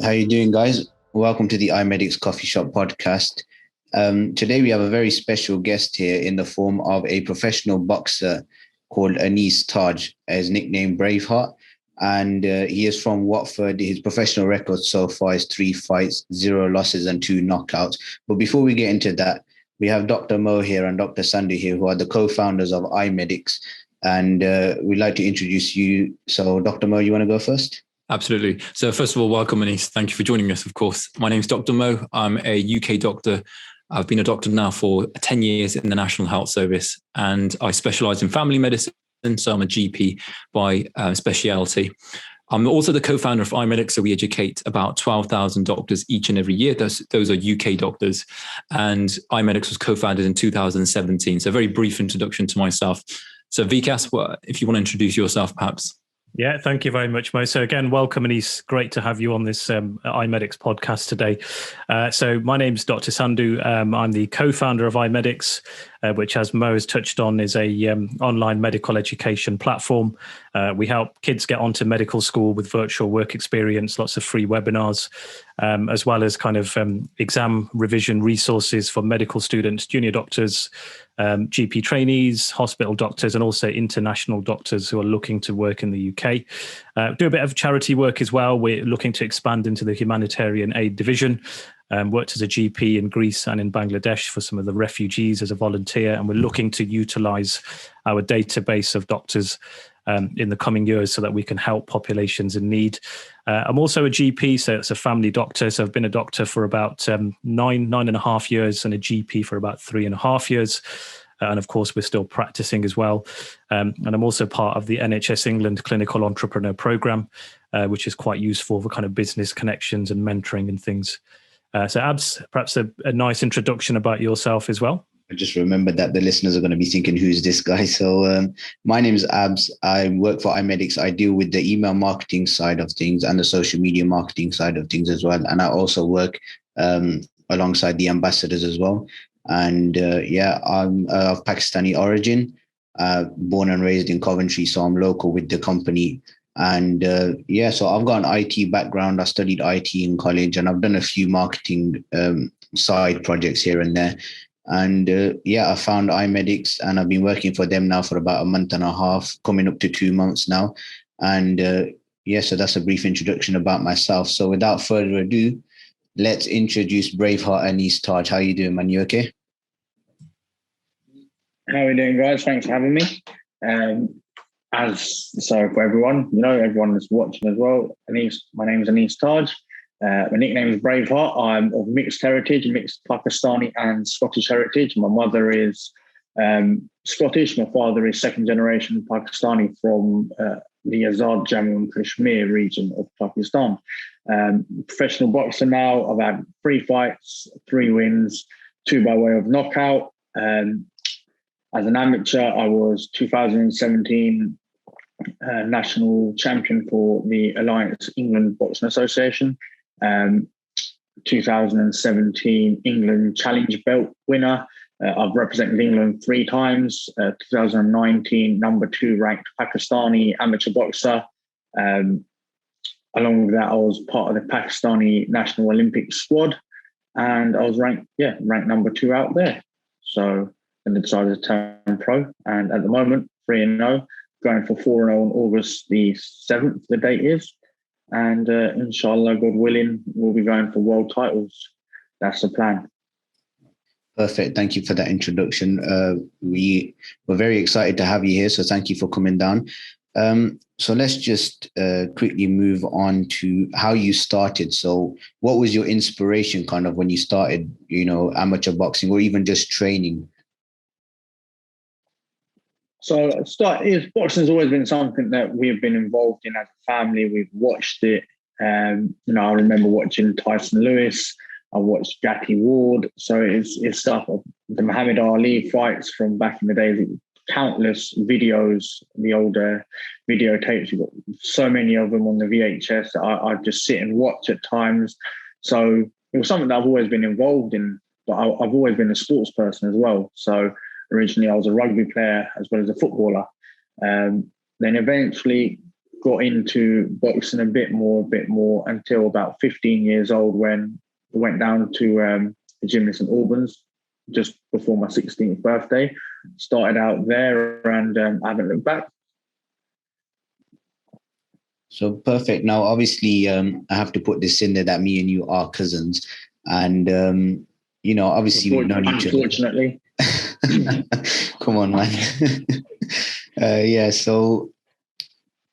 How you doing, guys? Welcome to the iMedics Coffee Shop podcast. Today we have a very special guest here in the form of a professional boxer called Anees Taj, as nicknamed Braveheart. And he is from Watford. His professional record so far is 3 fights, 0 losses and 2 knockouts. But before we get into that, we have Dr. Mo here and Dr. Sandoo here, who are the co-founders of iMedics. And we'd like to introduce you. So Dr. Mo, you want to go first? Absolutely. So first of all, welcome, Anees. Thank you for joining us, of course. My name is Dr. Mo. I'm a UK doctor. I've been a doctor now for 10 years in the National Health Service, and I specialise in family medicine. So I'm a GP by speciality. I'm also the co-founder of iMedics. So we educate about 12,000 doctors each and every year. Those are UK doctors. And iMedics was co-founded in 2017. So a very brief introduction to myself. So Vikas, if you want to introduce yourself, perhaps. Yeah, thank you very much, Mo. So again, welcome, and it's great to have you on this iMedics podcast today. So my name's Dr. Sandoo. I'm the co-founder of iMedics, which, as Mo has touched on, is a online medical education platform. We help kids get onto medical school with virtual work experience, lots of free webinars, as well as kind of exam revision resources for medical students, junior doctors, GP trainees, hospital doctors, and also international doctors who are looking to work in the UK. Do a bit of charity work as well. We're looking to expand into the humanitarian aid division. Worked as a GP in Greece and in Bangladesh for some of the refugees as a volunteer, and we're looking to utilise our database of doctors in the coming years so that we can help populations in need. I'm also a GP, so it's a family doctor. So I've been a doctor for about 9.5 years and a GP for about 3.5 years. And of course, we're still practicing as well. And I'm also part of the NHS England Clinical Entrepreneur Programme, which is quite useful for kind of business connections and mentoring and things. So Abz, perhaps a nice introduction about yourself as well. I just remembered that the listeners are going to be thinking, who's this guy? So my name is Abz. I work for iMedics. I deal with the email marketing side of things and the social media marketing side of things as well. And I also work alongside the ambassadors as well. And I'm of Pakistani origin, born and raised in Coventry. So I'm local with the company. And so I've got an IT background. I studied IT in college, and I've done a few marketing side projects here and there. And I found iMedics, and I've been working for them now for about 1.5 months, coming up to 2 months now. And so that's a brief introduction about myself. So without further ado, let's introduce Braveheart Anees Taj. How you doing, man? You okay? How are you doing, guys? Thanks for having me. For everyone, everyone that's watching as well, my name is Anees Taj. My nickname is Braveheart. I'm of mixed heritage, mixed Pakistani and Scottish heritage. My mother is Scottish. My father is second generation Pakistani from the Azad, Jammu and Kashmir region of Pakistan. Professional boxer now. I've had 3 fights, 3 wins, 2 by way of knockout. As an amateur, I was 2017 national champion for the Alliance England Boxing Association. 2017 England Challenge Belt winner. I've represented England 3 times. 2019 number 2 ranked Pakistani amateur boxer. Along with that, I was part of the Pakistani National Olympic squad, and I was ranked number 2 out there. So then I decided to turn pro, and at the moment 3-0, going for 4-0 on August the 7th. The date is. And inshallah, God willing, we'll be going for world titles. That's the plan. Perfect. Thank you for that introduction. We were very excited to have you here, so thank you for coming down. So let's just quickly move on to how you started. So what was your inspiration kind of when you started, amateur boxing or even just training? So boxing's always been something that we have been involved in as a family. We've watched it. I remember watching Tyson Lewis. I watched Jackie Ward. So it's stuff of the Muhammad Ali fights from back in the days. Countless videos, the older videotapes. You've got so many of them on the VHS that I just sit and watch at times. So it was something that I've always been involved in, but I've always been a sports person as well. So originally I was a rugby player as well as a footballer. Then eventually got into boxing a bit more until about 15 years old, when I went down to the gym in St Albans just before my 16th birthday. Started out there, and I haven't looked back. So perfect. Now, obviously, I have to put this in there that me and you are cousins, and obviously we've known each other. Unfortunately. Come on, man. Yeah. So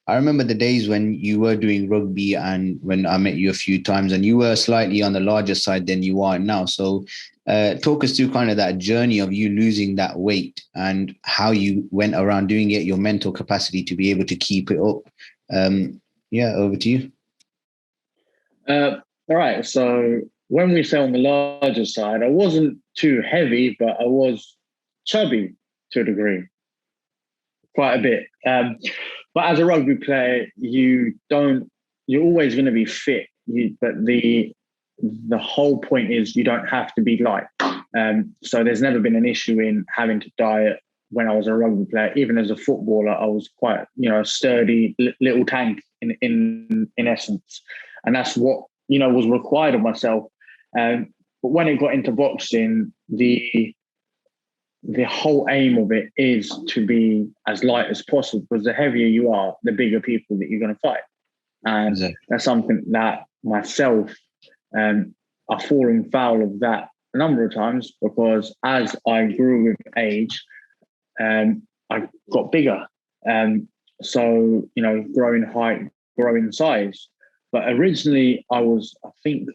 I remember the days when you were doing rugby, and when I met you a few times, and you were slightly on the larger side than you are now. So talk us through kind of that journey of you losing that weight and how you went around doing it, your mental capacity to be able to keep it up. Over to you. All right. So when we say on the larger side, I wasn't too heavy, but I was chubby to a degree, quite a bit. But as a rugby player, you're always going to be fit. But the whole point is you don't have to be light. So there's never been an issue in having to diet. When I was a rugby player, even as a footballer, I was quite, a sturdy little tank in essence, and that's what was required of myself. But when it got into boxing, the whole aim of it is to be as light as possible, because the heavier you are, the bigger people that you're going to fight, and exactly. That's something that myself, I've fallen foul of that a number of times, because as I grew with age, I got bigger. So, growing height, growing size. But originally I think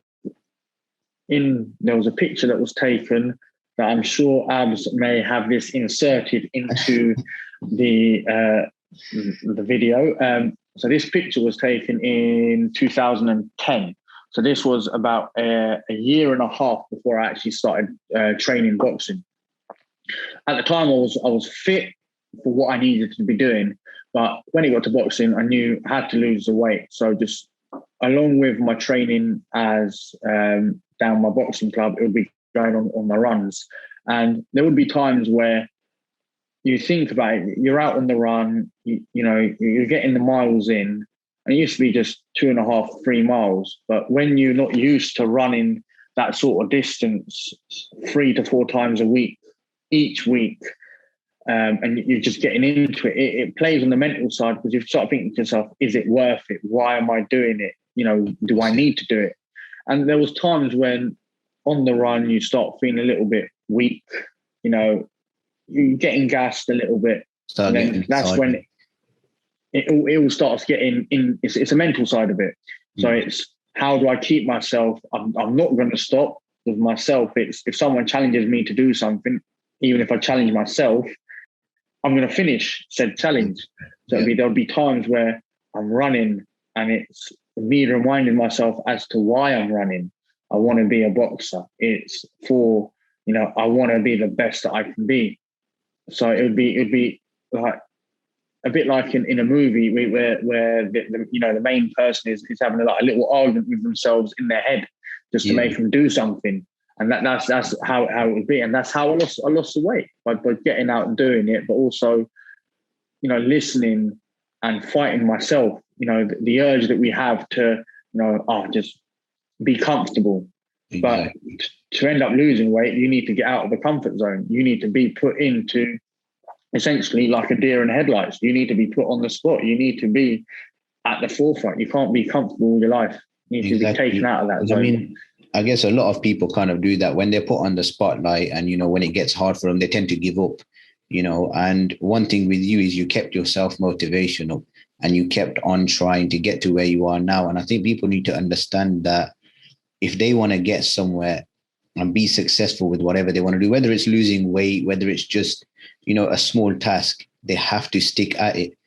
there was a picture that was taken that I'm sure Abz may have this inserted into the video. So this picture was taken in 2010. So this was about a year and a half before I actually started training boxing. At the time, I was fit for what I needed to be doing, but when it got to boxing, I knew I had to lose the weight. So just along with my training as down my boxing club, it would be going on my runs, and there would be times where you think about it, you're out on the run, you're getting the miles in, and it used to be just 2.5, 3 miles, but when you're not used to running that sort of distance 3 to 4 times a week, each week, and you're just getting into it, it plays on the mental side, because you start thinking to yourself, is it worth it? Why am I doing it? Do I need to do it? And there was times when on the run you start feeling a little bit weak, you're getting gassed a little bit. And then that's when it all starts getting in. It's a mental side of it. So it's, how do I keep myself? I'm not going to stop with myself. It's, if someone challenges me to do something, even if I challenge myself, I'm going to finish said challenge. So there'll be times where I'm running and it's me reminding myself as to why I'm running. I want to be a boxer. It's for, I want to be the best that I can be. So it'd be like a bit like in a movie where the main person is having a little argument with themselves in their head just to make them do something. And that's how it would be. And that's how I lost the weight, by getting out and doing it, but also, listening and fighting myself, the urge that we have to, just be comfortable. Exactly. But to end up losing weight, you need to get out of the comfort zone. You need to be put into essentially like a deer in headlights. You need to be put on the spot. You need to be at the forefront. You can't be comfortable with your life. You need to be taken out of that zone. I guess a lot of people kind of do that when they're put on the spotlight, and, when it gets hard for them, they tend to give up, and one thing with you is you kept your self-motivation up and you kept on trying to get to where you are now. And I think people need to understand that if they want to get somewhere and be successful with whatever they want to do, whether it's losing weight, whether it's just, a small task, they have to stick at it.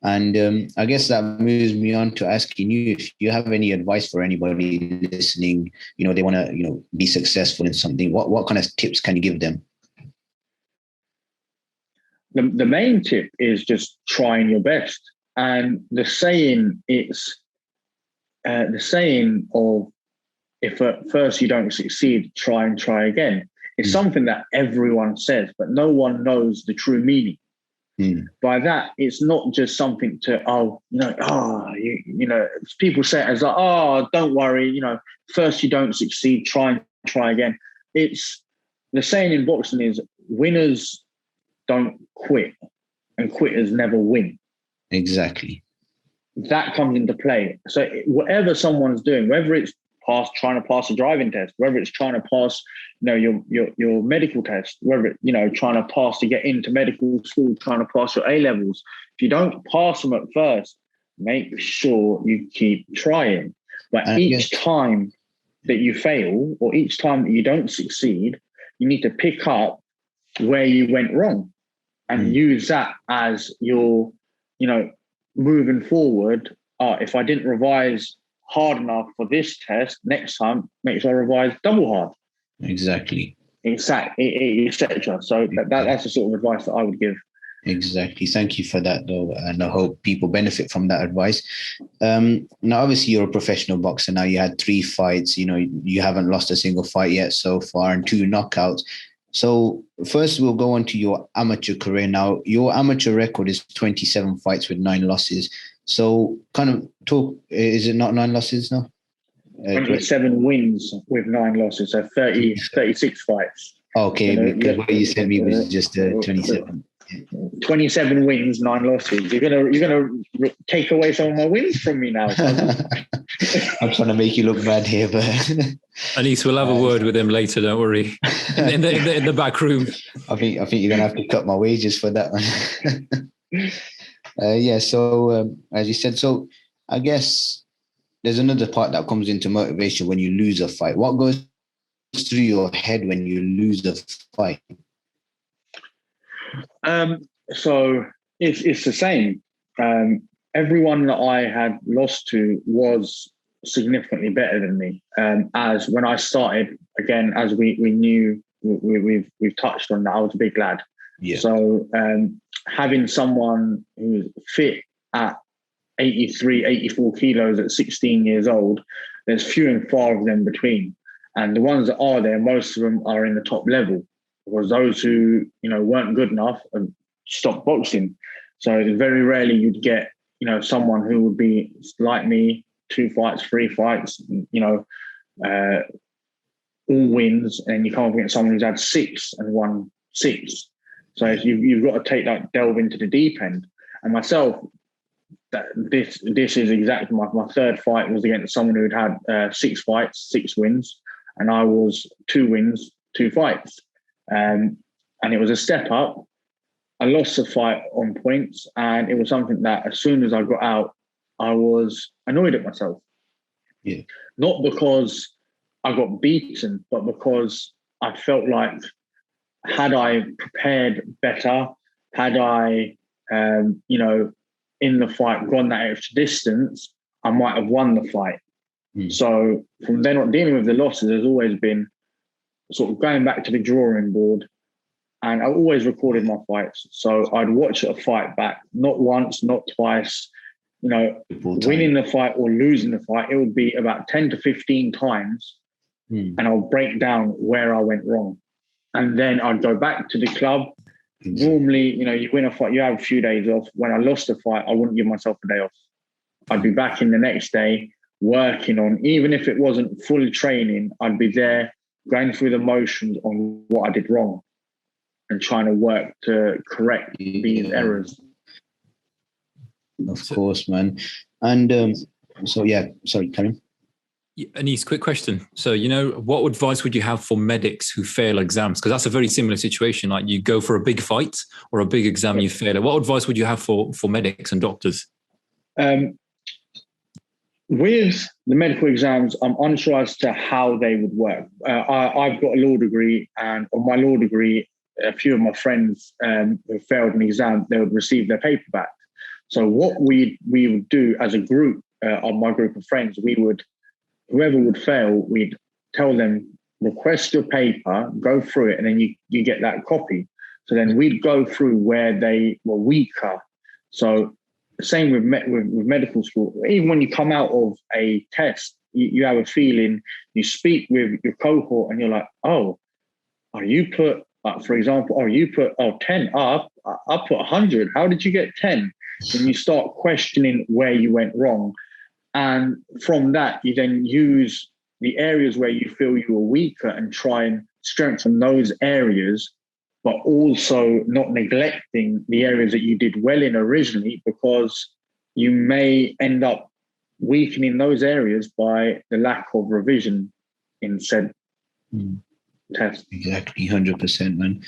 And I guess that moves me on to asking you if you have any advice for anybody listening, they want to, be successful in something. What kind of tips can you give them? The main tip is just trying your best. And the saying of, if at first you don't succeed, try and try again. It's something that everyone says, but no one knows the true meaning. By that, it's not just something to, people say it as like, don't worry, first you don't succeed, try again. It's the saying in boxing is winners don't quit and quitters never win. Exactly. That comes into play. So whatever someone's doing, whether it's trying to pass a driving test, whether it's trying to pass, your medical test, whether it's, trying to pass to get into medical school, trying to pass your A-levels. If you don't pass them at first, make sure you keep trying. But each time that you fail or each time that you don't succeed, you need to pick up where you went wrong and use that as your, moving forward. If I didn't revise hard enough for this test, next time, make sure I revise double hard. Exactly. Etc. So that's the sort of advice that I would give. Exactly. Thank you for that, though. And I hope people benefit from that advice. Now, obviously, you're a professional boxer. Now, you had 3 fights. You haven't lost a single fight yet so far and 2 knockouts. So first, we'll go on to your amateur career. Now, your amateur record is 27 fights with 9 losses. So kind of talk, is it not 9 losses now? 27 wins with 9 losses, so 36 fights. Okay, because what you said me was just 27. 27 wins, 9 losses. You're gonna take away some of my wins from me now. I'm trying to make you look bad here, but Anees, we'll have a word with him later. Don't worry. In the back room. I think you're gonna have to cut my wages for that one. So as you said, so I guess there's another part that comes into motivation when you lose a fight. What goes through your head when you lose a fight? So it's the same. Everyone that I had lost to was significantly better than me. As when I started, again, as we knew, we've touched on that, I was a big lad. Yeah. So having someone who's fit at 83, 84 kilos at 16 years old, there's few and far of them between. And the ones that are there, most of them are in the top level, because those who, weren't good enough and stopped boxing. So very rarely you'd get, someone who would be like me, 2 fights, 3 fights, all wins, and you come up against someone who's had 6 and won 6. So you've got to delve into the deep end. And myself, this is exactly my 3rd fight was against someone who'd had 6 fights, 6 wins, and I was 2 wins, 2 fights. And it was a step up. I lost the fight on points, and it was something that as soon as I got out, I was annoyed at myself. Yeah. Not because I got beaten, but because I felt like had I prepared better, had I, in the fight gone that extra distance, I might have won the fight. So from then on, dealing with the losses has always been sort of going back to the drawing board. And I always recorded my fights. So I'd watch a fight back, not once, not twice, winning the fight or losing the fight. It would be about 10 to 15 times. And I'll break down where I went wrong. And then I'd go back to the club. Normally, you win a fight, you have a few days off. When I lost a fight, I wouldn't give myself a day off. I'd be back in the next day working on, even if it wasn't full training, I'd be there going through the motions on what I did wrong and trying to work to correct these errors. Of course, man. And sorry, Karim. Anees, quick question. So, what advice would you have for medics who fail exams? Because that's a very similar situation. Like you go for a big fight or a big exam, you fail it. What advice would you have for medics and doctors? With the medical exams, I'm unsure as to how they would work. I've got a law degree, and on my law degree, a few of my friends who failed an exam, they would receive their paper back. So what we would do as a group, on my group of friends, whoever would fail, we'd tell them, request your paper, go through it, and then you get that copy. So then we'd go through where they were weaker. So same with medical school. Even when you come out of a test, you have a feeling, you speak with your cohort and you're like, oh, you put Like, for example, you put 10. I put 100. How did you get 10? And you start questioning where you went wrong. And from that, you then use the areas where you feel you were weaker and try and strengthen those areas, but also not neglecting the areas that you did well in originally, because you may end up weakening those areas by the lack of revision in said test. Exactly, 100%, man.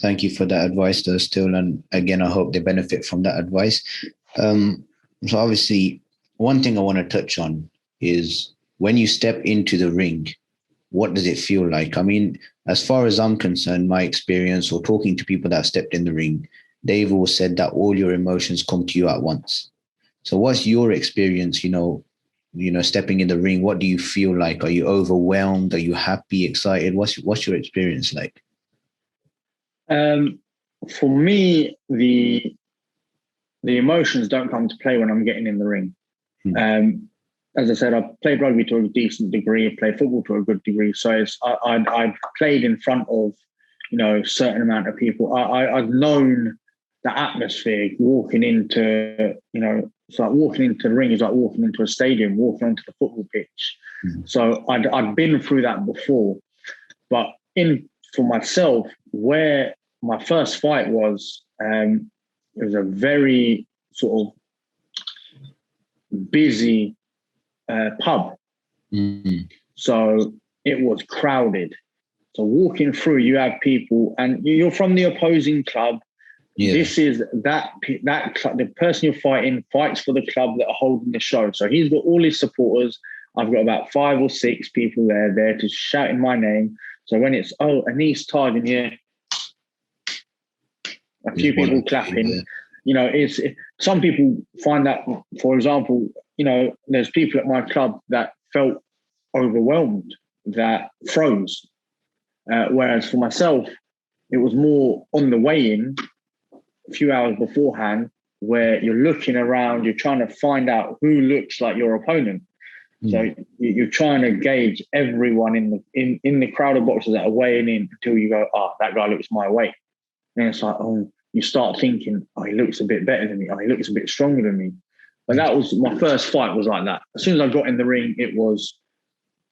Thank you for that advice, though, still. And again, I hope they benefit from that advice. So obviously, one thing I want to touch on is when you step into the ring, what does it feel like? I mean, as far as I'm concerned, my experience or talking to people that stepped in the ring, they've all said that all your emotions come to you at once. So what's your experience, stepping in the ring? What do you feel like? Are you overwhelmed? Are you happy, excited? What's your experience like? For me, the emotions don't come to play when I'm getting in the ring. As I said, I played rugby to a decent degree, I played football to a good degree. So I played in front of, a certain amount of people. I've known the atmosphere walking into, it's like walking into the ring is like walking into a stadium, walking onto the football pitch. So I'd been through that before. But for myself, where my first fight was, it was a very sort of busy pub. So it was crowded. So walking through, you have people, and you're from the opposing club. Yeah. This is that club, the person you're fighting fights for the club that are holding the show. So he's got all his supporters. I've got about 5 or 6 people there to shouting my name. So when it's Anees Taj in here, a few people clapping. It's some people find that, for example, there's people at my club that felt overwhelmed, that froze. Whereas for myself, it was more on the way in, a few hours beforehand, where you're looking around, you're trying to find out who looks like your opponent. So you're trying to gauge everyone in the crowd of boxers that are weighing in until you go, that guy looks my weight. And it's like, you start thinking, he looks a bit better than me. He looks a bit stronger than me. But that was my first fight was like that. As soon as I got in the ring, it was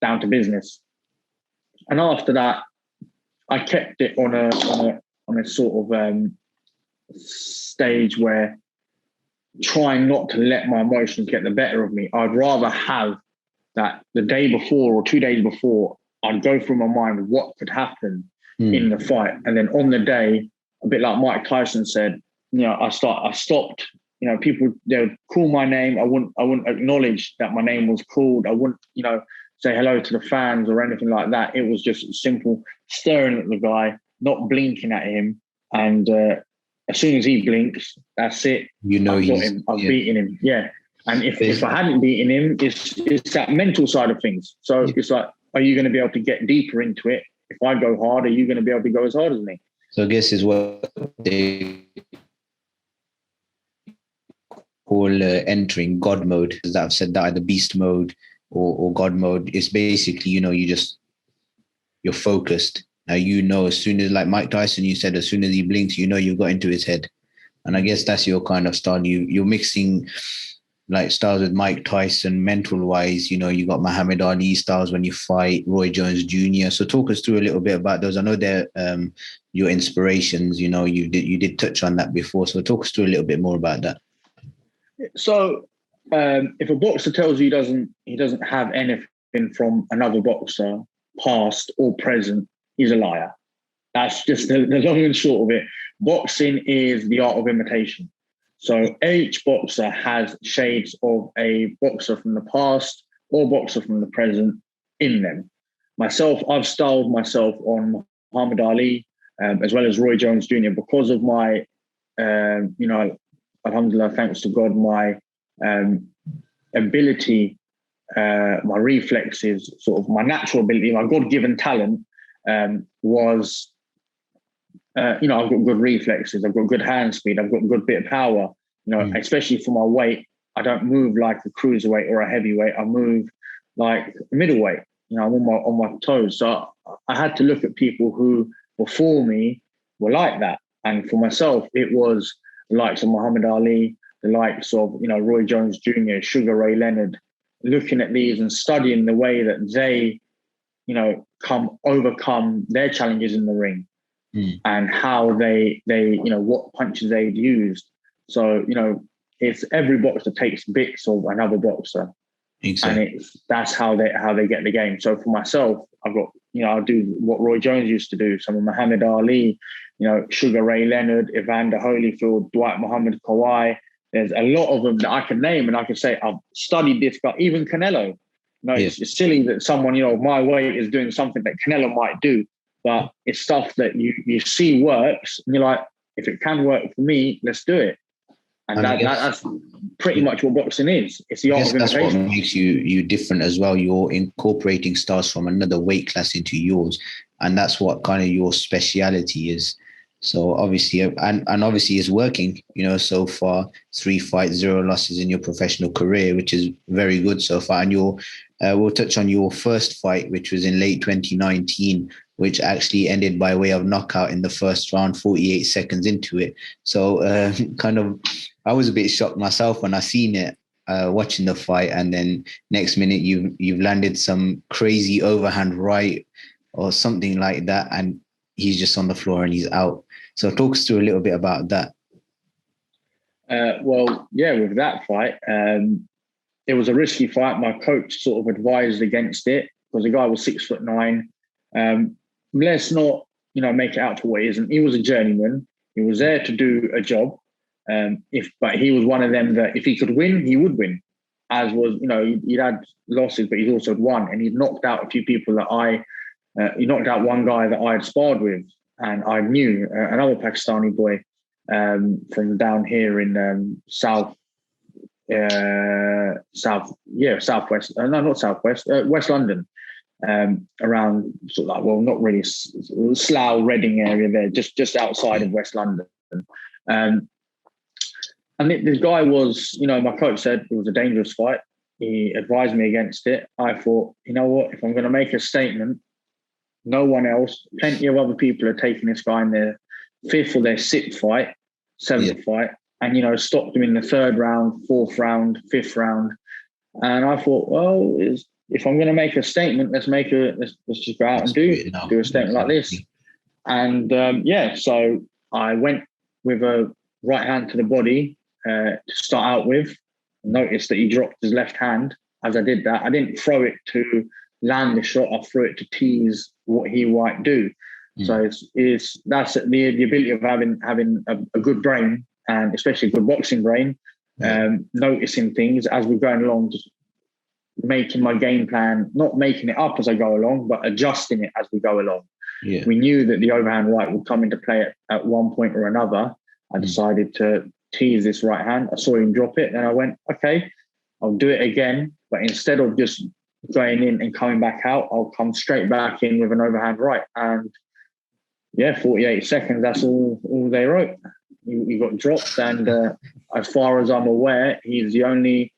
down to business. And after that, I kept it on a sort of stage where trying not to let my emotions get the better of me. I'd rather have that the day before or 2 days before, I'd go through my mind what could happen in the fight. And then on the day, a bit like Mike Tyson said, I stopped, people, they would call my name. I wouldn't acknowledge that my name was called. I wouldn't, say hello to the fans or anything like that. It was just simple staring at the guy, not blinking at him. And as soon as he blinks, that's it. I've got him. I've beaten him. Yeah. And if I hadn't beaten him, it's that mental side of things. So it's like, are you going to be able to get deeper into it? If I go hard, are you going to be able to go as hard as me? So I guess is what they call entering God mode. As I've said that, either beast mode or God mode. It's basically, you're focused. Now, as soon as, like Mike Tyson, you said, as soon as he blinks, you've got into his head. And I guess that's your kind of style. You're mixing like styles with Mike Tyson, mental wise, you got Muhammad Ali styles when you fight, Roy Jones Jr. So talk us through a little bit about those. I know they're your inspirations, you did touch on that before. So talk us through a little bit more about that. So if a boxer tells you he doesn't have anything from another boxer, past or present, he's a liar. That's just the long and short of it. Boxing is the art of imitation. So each boxer has shades of a boxer from the past or boxer from the present in them. Myself, I've styled myself on Muhammad Ali as well as Roy Jones Jr. because of my, alhamdulillah, thanks to God, my ability, my reflexes, sort of my natural ability, my God-given talent was, I've got good reflexes, I've got good hand speed, I've got a good bit of power, especially for my weight. I don't move like a cruiserweight or a heavyweight. I move like a middleweight. I'm on my toes. So I had to look at people who before me were like that. And for myself, it was the likes of Muhammad Ali, the likes of, Roy Jones Jr., Sugar Ray Leonard, looking at these and studying the way that they, overcome their challenges in the ring and how they, what punches they'd used. So, it's every boxer takes bits of another boxer. Exactly. And that's how they get the game. So for myself, I've got, I'll do what Roy Jones used to do. Some of Muhammad Ali, Sugar Ray Leonard, Evander Holyfield, Dwight Muhammad Kawhi. There's a lot of them that I can name and I can say, I've studied this guy, even Canelo. It's silly that someone, my weight is doing something that Canelo might do, but it's stuff that you see works and you're like, if it can work for me, let's do it. And that's pretty much what boxing is. It's the art of imitation. That's what makes you different as well. You're incorporating stars from another weight class into yours. And that's what kind of your speciality is. So obviously, and obviously it's working, so far, 3 fights, 0 losses in your professional career, which is very good so far. And we'll touch on your first fight, which was in late 2019, which actually ended by way of knockout in the first round, 48 seconds into it. So I was a bit shocked myself when I seen it, watching the fight. And then next minute you've landed some crazy overhand right or something like that. And he's just on the floor and he's out. So talk us through a little bit about that. With that fight, it was a risky fight. My coach sort of advised against it because the guy was 6'9". Let's not, make it out to what he isn't. He was a journeyman. He was there to do a job. But he was one of them that if he could win, he would win. As was, he'd had losses, but he's also won. And he'd knocked out a few people that he knocked out one guy that I had sparred with. And I knew another Pakistani boy from down here in southwest. West London, around sort of like, not really Slough, Reading area there, just outside of West London. And this guy was, my coach said it was a dangerous fight. He advised me against it. I thought, you know what, if I'm going to make a statement, no one else, plenty of other people are taking this guy in their 5th or their 6th fight, 7th fight, and, stopped him in the 3rd round, 4th round, 5th round. And I thought, well, if I'm going to make a statement, let's just go out and do a statement like this. And so I went with a right hand to the body to start out with. Noticed that he dropped his left hand. As I did that, I didn't throw it to land the shot. I threw it to tease what he might do. So that's the ability of having a good brain, and especially a good boxing brain, noticing things as we're going along, just making my game plan, not making it up as I go along, but adjusting it as we go along. Yeah. We knew that the overhand right would come into play at one point or another. I decided to tease this right hand. I saw him drop it and I went, okay, I'll do it again. But instead of just going in and coming back out, I'll come straight back in with an overhand right. And 48 seconds, that's all they wrote. He got dropped. And as far as I'm aware, he's the only,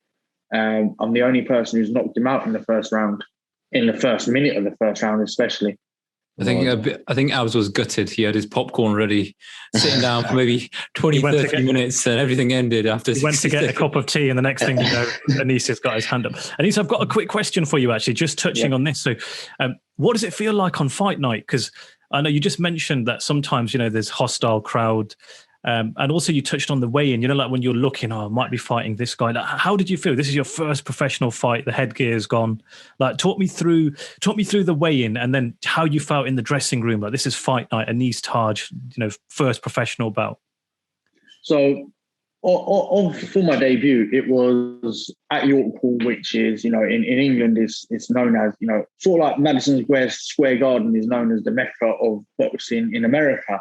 I'm the only person who's knocked him out in the first round, in the first minute of the first round, especially. I think Abz was gutted. He had his popcorn ready, sitting down for maybe 20, 30 minutes, and everything ended after. He went to get a cup of tea, and the next thing you know, Anees has got his hand up. Anees, I've got a quick question for you, actually, just touching on this. So, what does it feel like on fight night? Because I know you just mentioned that sometimes, there's hostile crowd. And also you touched on the weigh-in, like when you're looking, I might be fighting this guy. Like, how did you feel? This is your first professional fight. The headgear's gone. Like, talk me through the weigh-in and then how you felt in the dressing room. Like, this is fight night, Anees Taj, first professional bout. So for my debut, it was at York Hall, which is, in England it's known as, sort of like Madison Square Garden is known as the Mecca of boxing in America.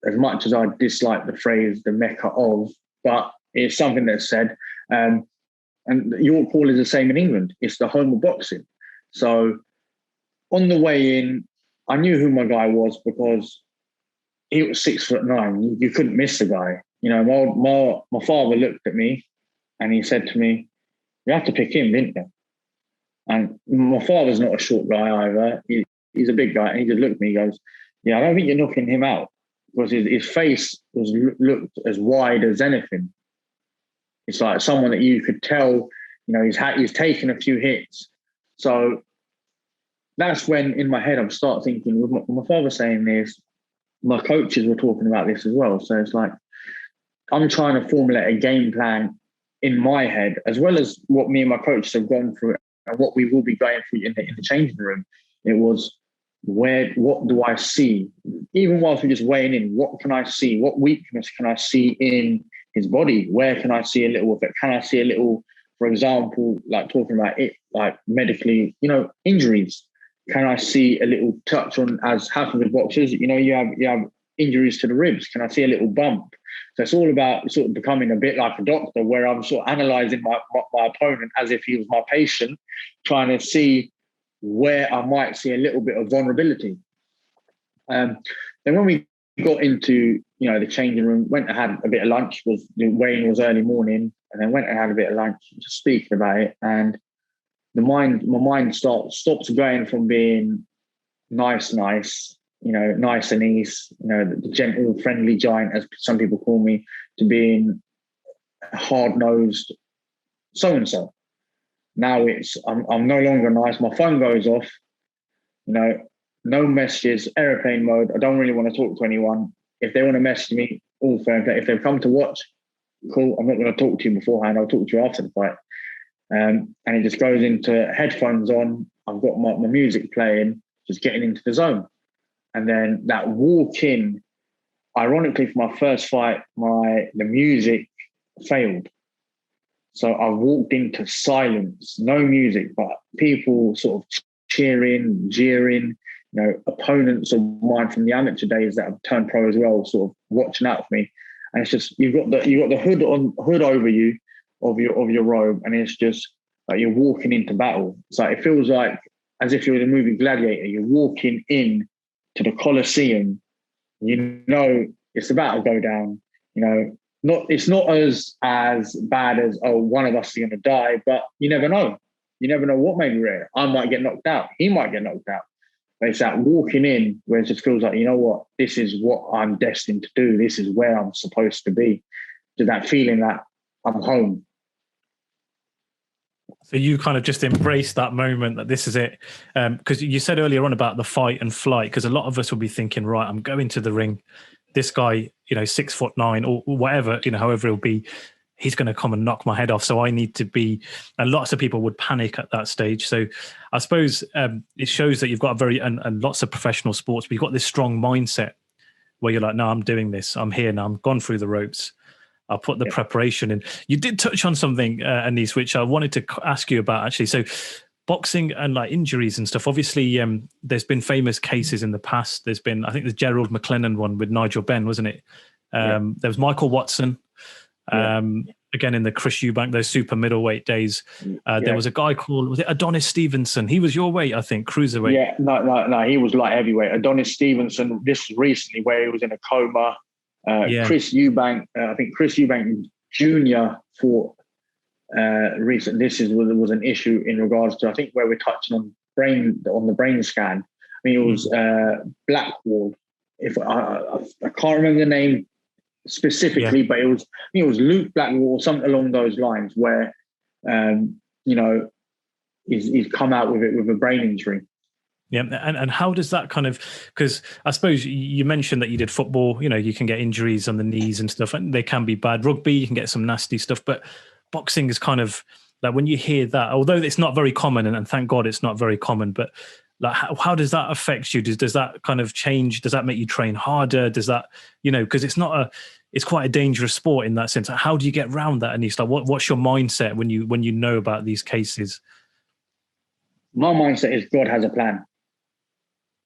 As much as I dislike the phrase the Mecca of, but it's something that's said. And York Hall is the same in England. It's the home of boxing. So on the way in, I knew who my guy was because he was 6'9". You couldn't miss the guy. My father looked at me and he said to me, "You have to pick him, didn't you?" And my father's not a short guy either. He's a big guy. And he just looked at me, he goes, Yeah, I don't think you're knocking him out because his face looked as wide as anything. It's like someone that you could tell, he's taken a few hits. So that's when in my head I'm start thinking, with my father saying this, my coaches were talking about this as well. So it's like, I'm trying to formulate a game plan in my head, as well as what me and my coaches have gone through and what we will be going through in the changing room. It was, what do I see? Even whilst we're just weighing in, what can I see? What weakness can I see in his body? Where can I see a little of it? Can I see a little, for example, like talking about it, like medically, injuries? Can I see a little touch on, as happens with boxers? You have injuries to the ribs. Can I see a little bump? So it's all about sort of becoming a bit like a doctor, where I'm sort of analysing my opponent as if he was my patient, trying to see where I might see a little bit of vulnerability. Then when we got into, the changing room, went and had a bit of lunch, the weigh-in was early morning, and then went and had a bit of lunch, just speaking about it. And my mind stops going from being nice, nice Anees, the gentle, friendly giant, as some people call me, to being hard-nosed so-and-so. Now I'm no longer nice. My phone goes off, no messages, airplane mode. I don't really want to talk to anyone. If they want to message me, all fair. If they've come to watch, cool. I'm not going to talk to you beforehand. I'll talk to you after the fight. And it just goes into headphones on. I've got my music playing, just getting into the zone. And then that walk in, ironically, for my first fight, the music failed. So I walked into silence, no music, but people sort of cheering, jeering, opponents of mine from the amateur days that have turned pro as well, sort of watching out for me. And it's just, you've got the hood over you of your robe, and it's just like you're walking into battle. So it feels like as if you're in the movie Gladiator. You're walking in to the Colosseum. It's about to go down. It's not as bad as, one of us is going to die, but you never know. You never know what may be rare. I might get knocked out. He might get knocked out. But it's that walking in where it just feels like, what? This is what I'm destined to do. This is where I'm supposed to be. So that feeling that I'm home. So you kind of just embrace that moment that this is it. Because you said earlier on about the fight and flight, because a lot of us will be thinking, right, I'm going to the ring. This guy, 6'9" or whatever, however it'll be, he's going to come and knock my head off. So I need to be, and lots of people would panic at that stage. So I suppose it shows that you've got and lots of professional sports, but you've got this strong mindset where you're like, no, I'm doing this. I'm here now. I'm gone through the ropes. I'll put the preparation in. You did touch on something, Anees, which I wanted to ask you about actually. So boxing and like injuries and stuff, obviously there's been famous cases in the past. There's been, I think the Gerald McLennan one with Nigel Benn, wasn't it? There was Michael Watson, again in the Chris Eubank, those super middleweight days. There was a guy called, was it Adonis Stevenson? He was your weight, I think, cruiserweight. Yeah, no, he was light heavyweight. Adonis Stevenson, this was recently where he was in a coma. Chris Eubank, I think Chris Eubank Jr. fought recent. This was an issue in regards to, I think, where we're touching on the brain scan. I mean, it was Blackwall. If I can't remember the name specifically, but it was Luke Blackwall or something along those lines, where he's come out with it with a brain injury. Yeah, and how does that kind of, because I suppose you mentioned that you did football, you can get injuries on the knees and stuff, and they can be bad. Rugby, you can get some nasty stuff, but boxing is kind of like, when you hear that, although it's not very common, and thank God it's not very common, but like how does that affect you? Does that kind of change? Does that make you train harder? Does that, because it's quite a dangerous sport in that sense. How do you get around that? And what's your mindset when you know about these cases? My mindset is God has a plan.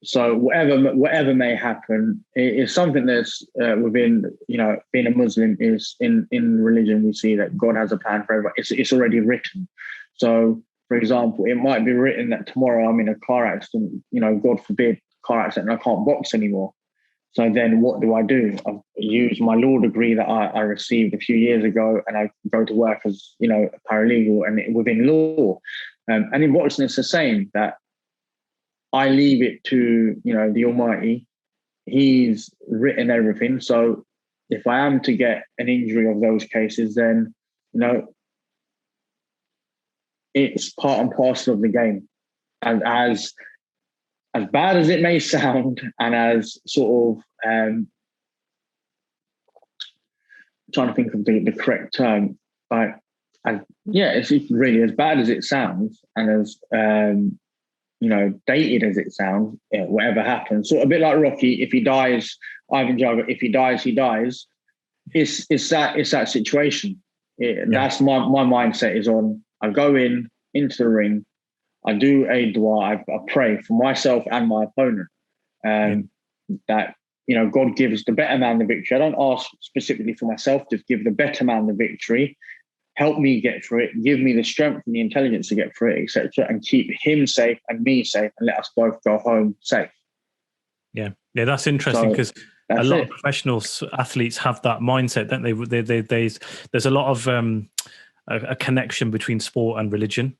So whatever may happen, it's something that's within, being a Muslim is in religion, we see that God has a plan for everyone. It's already written. So, for example, it might be written that tomorrow I'm in a car accident, God forbid, car accident, and I can't box anymore. So then what do? I use my law degree that I received a few years ago, and I go to work as, a paralegal and within law. And in boxing, it's the same, that I leave it to, the Almighty he's written everything. So if I am to get an injury of those cases, then, you know, it's part and parcel of the game. And as bad as it may sound, and as sort of trying to think of the correct term, like, it's really as bad as it sounds, and as you know, dated as it sounds, whatever happens, sort of a bit like Rocky. If he dies, Ivan Drago, if he dies, he dies. It's that situation. That's my mindset is on. I go into the ring, I do a dua, I pray for myself and my opponent, that, you know, God gives the better man the victory. I don't ask specifically for myself, just give the better man the victory. Help me get through it, give me the strength and the intelligence to get through it, etc., and keep him safe and me safe, and let us both go home safe. Yeah, that's interesting, because a lot of professional athletes have that mindset, don't they? There's a lot of a connection between sport and religion.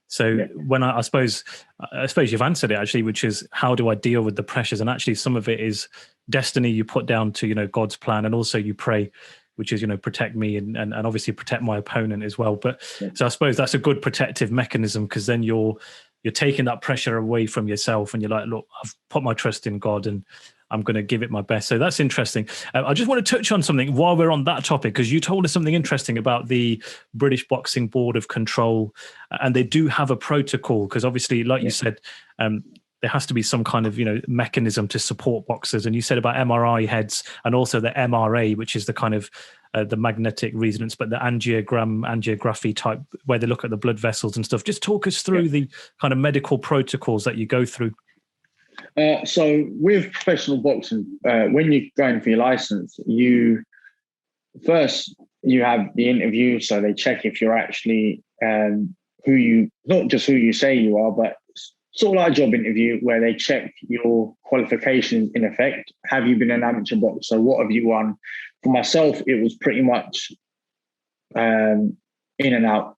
So when I suppose you've answered it actually, which is, how do I deal with the pressures? And actually, some of it is destiny you put down to, you know, God's plan, and also you pray, which is, you know, protect me and obviously protect my opponent as well. But so I suppose that's a good protective mechanism, because then you're taking that pressure away from yourself, and you're like, look, I've put my trust in God and I'm going to give it my best. So that's interesting. I just want to touch on something while we're on that topic, because you told us something interesting about the British Boxing Board of Control, and they do have a protocol, because obviously, like you said, there has to be some kind of, you know, mechanism to support boxers. And you said about MRI heads, and also the MRA, which is the kind of the magnetic resonance, but the angiography type, where they look at the blood vessels and stuff. Just talk us through the kind of medical protocols that you go through. So with professional boxing, when you're going for your license, you have the interview. So they check if you're actually not just who you say you are, but sort of like a job interview, where they check your qualifications in effect. Have you been an amateur boxer? What have you won? For myself, it was pretty much in and out.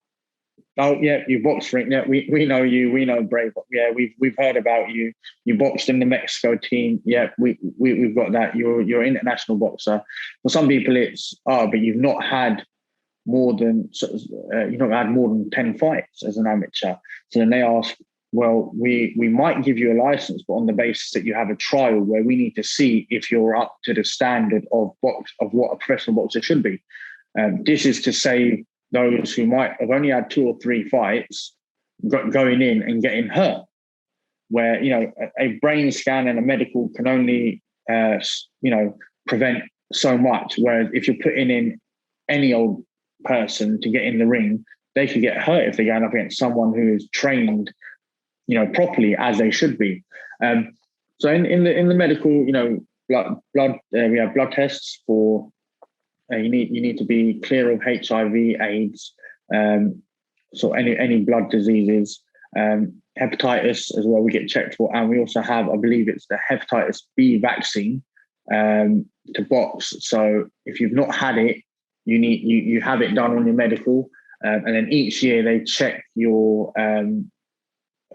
Oh yeah, you boxed for it. Yeah, we know you. We know Brave. Yeah, we've heard about you. You boxed in the Mexico team. Yeah, we've got that. You're an international boxer. For some people, it's but you've not had more than 10 fights as an amateur. So then they ask, well, we might give you a license, but on the basis that you have a trial where we need to see if you're up to the standard of what a professional boxer should be. This is to save those who might have only had 2 or 3 fights going in and getting hurt, where, you know, a brain scan and a medical can only, prevent so much. Whereas if you're putting in any old person to get in the ring, they could get hurt if they're going up against someone who is trained, you know, properly, as they should be. So in the medical, you know, blood, we have blood tests for. You need to be clear of HIV, AIDS, so any blood diseases, hepatitis as well. We get checked for, and we also have, I believe it's the hepatitis B vaccine to box. So if you've not had it, you have it done on your medical, and then each year they check your.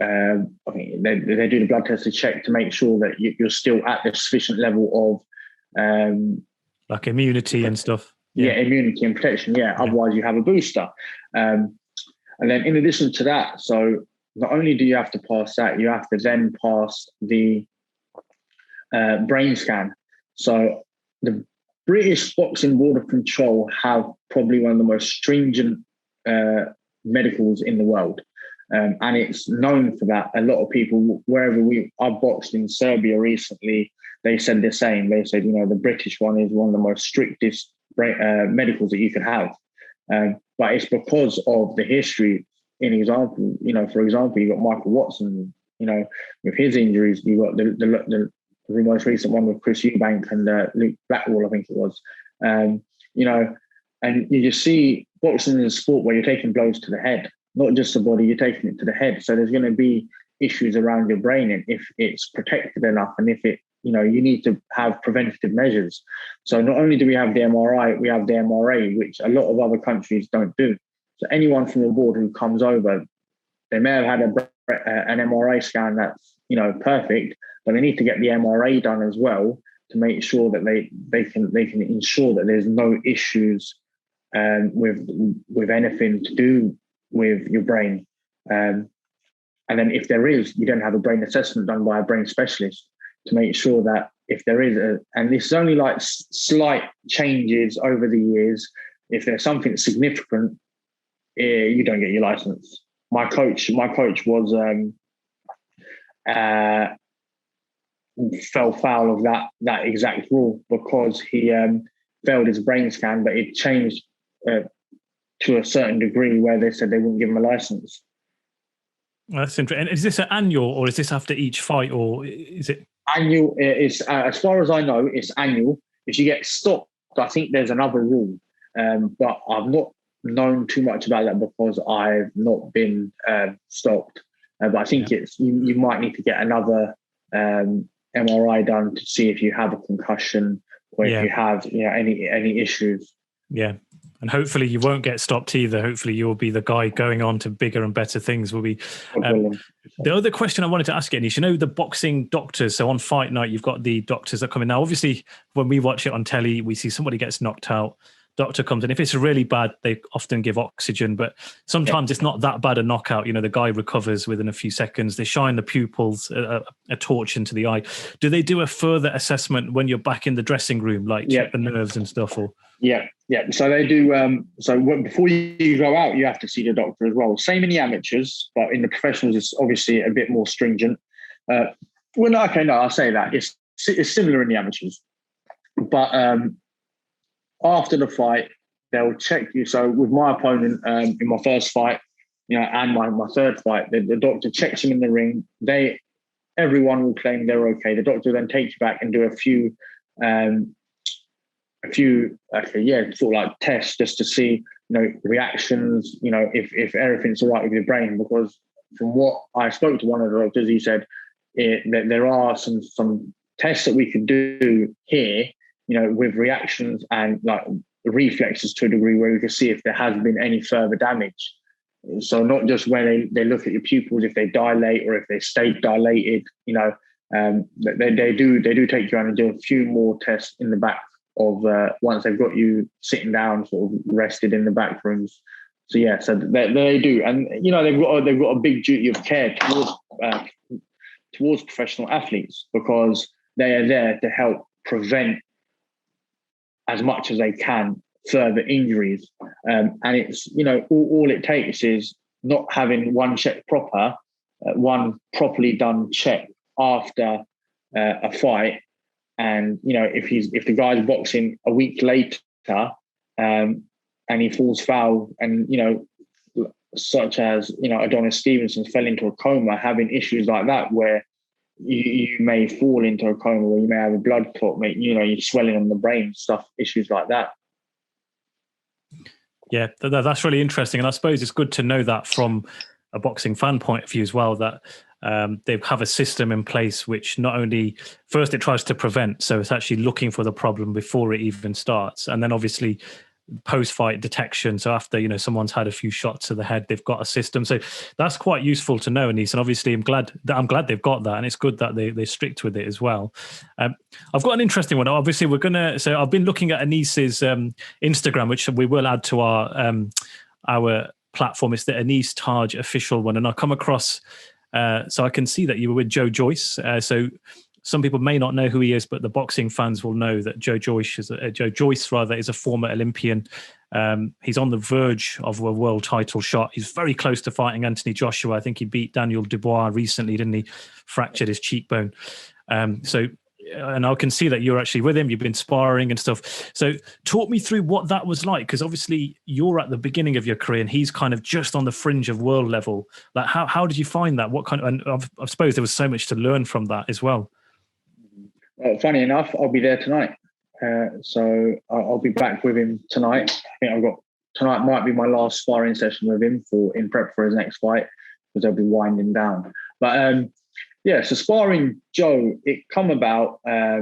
I think they do the blood test to check to make sure that you're still at the sufficient level of. Like immunity and stuff. Yeah, immunity and protection. Yeah, otherwise you have a booster. And then in addition to that, so not only do you have to pass that, you have to then pass the brain scan. So the British Boxing Board of Control have probably one of the most stringent medicals in the world. And it's known for that. A lot of people, I boxed in Serbia recently, they said the same. They said, you know, the British one is one of the most strictest medicals that you can have. But it's because of the history. For example, you got Michael Watson, you know, with his injuries. You got the most recent one with Chris Eubank and Luke Blackwell, I think it was. You know, and you just see boxing is a sport where you're taking blows to the head, not just the body, you're taking it to the head. So there's going to be issues around your brain, and if it's protected enough, and if it, you know, you need to have preventative measures. So not only do we have the MRI, we have the MRA, which a lot of other countries don't do. So anyone from the board who comes over, they may have had an MRI scan that's, you know, perfect, but they need to get the MRA done as well to make sure that they can ensure that there's no issues with anything to do with your brain. And then if there is, you then have a brain assessment done by a brain specialist to make sure that if there is and this is only like slight changes over the years, if there's something significant, you don't get your license. My coach was fell foul of that exact rule because he failed his brain scan, but it changed to a certain degree where they said they wouldn't give him a license. That's interesting. And is this an annual, or is this after each fight, or is it annual? It's as far as I know, it's annual. If you get stopped, I think there's another rule, but I've not known too much about that because I've not been stopped. But I think it's you might need to get another MRI done to see if you have a concussion or if you have any issues. Yeah. And hopefully you won't get stopped either. Hopefully you'll be the guy going on to bigger and better things. Will be the other question I wanted to ask you, Anees, you know, the boxing doctors. So on fight night, you've got the doctors that come in. Now, obviously, when we watch it on telly, we see somebody gets knocked out. Doctor comes in. If it's really bad, they often give oxygen, but sometimes it's not that bad a knockout. You know, the guy recovers within a few seconds. They shine the pupils, a torch into the eye. Do they do a further assessment when you're back in the dressing room, like check the nerves and stuff? Or Yeah. So they do. Before you go out, you have to see the doctor as well. Same in the amateurs, but in the professionals, it's obviously a bit more stringent. I'll say that it's similar in the amateurs, but after the fight, they'll check you. So with my opponent in my first fight, and my third fight, the doctor checks him in the ring. Everyone will claim they're okay. The doctor then takes you back and do a few sort of like tests just to see, reactions, if everything's all right with your brain. Because from what I spoke to one of the doctors, he said that there are some tests that we could do here, with reactions and like reflexes to a degree where we can see if there has been any further damage. So not just when they look at your pupils, if they dilate or if they stay dilated, they do take you out and do a few more tests in the back of once they've got you sitting down, sort of rested in the back rooms. So they do, and they've got a big duty of care towards professional athletes because they are there to help prevent as much as they can further injuries. And it's all it takes is not having one properly done check after a fight. And if the guy's boxing a week later and he falls foul, and such as Adonis Stevenson fell into a coma, having issues like that where you may fall into a coma, where you may have a blood clot, you're swelling on the brain, issues like that. Yeah, that's really interesting, and I suppose it's good to know that from a boxing fan point of view as well, that they have a system in place which not only first it tries to prevent, so it's actually looking for the problem before it even starts, and then obviously post-fight detection. So after someone's had a few shots to the head, they've got a system. So that's quite useful to know, Anees. And obviously, I'm glad they've got that, and it's good that they're strict with it as well. I've got an interesting one. Obviously, so I've been looking at Anees's Instagram, which we will add to our platform. It's the Anees Taj official one, and I come across. So I can see that you were with Joe Joyce. So some people may not know who he is, but the boxing fans will know that Joe Joyce is a former Olympian. He's on the verge of a world title shot. He's very close to fighting Anthony Joshua. I think he beat Daniel Dubois recently, didn't he? Fractured his cheekbone. And I can see that you're actually with him. You've been sparring and stuff. So talk me through what that was like, because obviously you're at the beginning of your career and he's kind of just on the fringe of world level. Like how did you find that? What kind of, and I suppose there was so much to learn from that as well. Funny enough, I'll be there tonight. So I'll be back with him tonight. I think tonight might be my last sparring session with him in prep for his next fight, because they'll be winding down. But so sparring Joe, it come about, I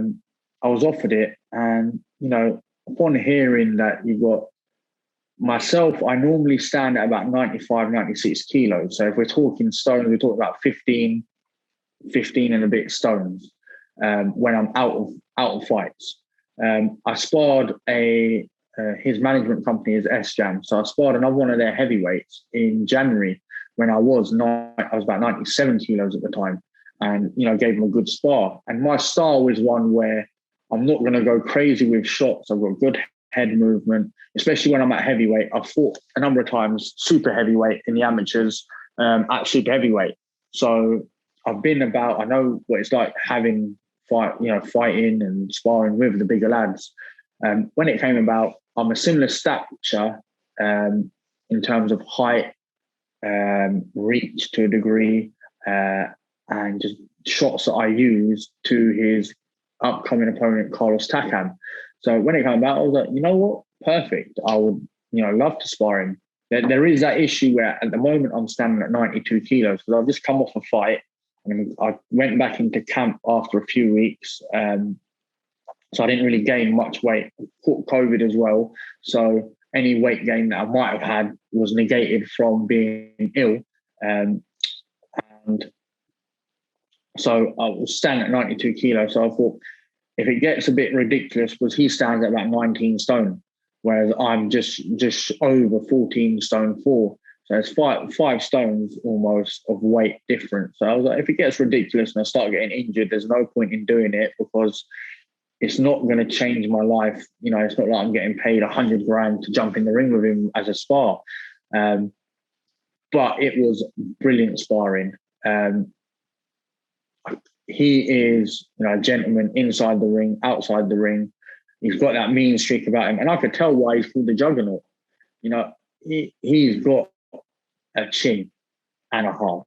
was offered it, and upon hearing that you got myself, I normally stand at about 95, 96 kilos. So if we're talking stones, we're talking about 15 and a bit stones. when I'm out of fights. I sparred his management company is S-Jam. So I sparred another one of their heavyweights in January when I was about 97 kilos at the time, and, gave him a good spar. And my style was one where I'm not going to go crazy with shots. I've got good head movement, especially when I'm at heavyweight. I've fought a number of times super heavyweight in the amateurs, at super heavyweight. So I've been I know what it's like fighting and sparring with the bigger lads. When it came about, I'm a similar stature in terms of height, reach to a degree, and just shots that I use to his upcoming opponent, Carlos Takam. So when it came about, I was like, you know what? Perfect. I would, love to spar him. There is that issue where at the moment I'm standing at 92 kilos because I've just come off a fight and I went back into camp after a few weeks. So I didn't really gain much weight. Caught COVID as well. So any weight gain that I might have had was negated from being ill. And so I was standing at 92 kilos. So I thought, if it gets a bit ridiculous, because he stands at about 19 stone, whereas I'm just over 14 stone 4. So it's five stones almost of weight difference. So I was like, if it gets ridiculous and I start getting injured, there's no point in doing it because it's not going to change my life. It's not like I'm getting paid 100 grand to jump in the ring with him as a spar. But it was brilliant sparring. He is, a gentleman inside the ring, outside the ring. He's got that mean streak about him. And I could tell why he's called the Juggernaut. He's got a chin and a half.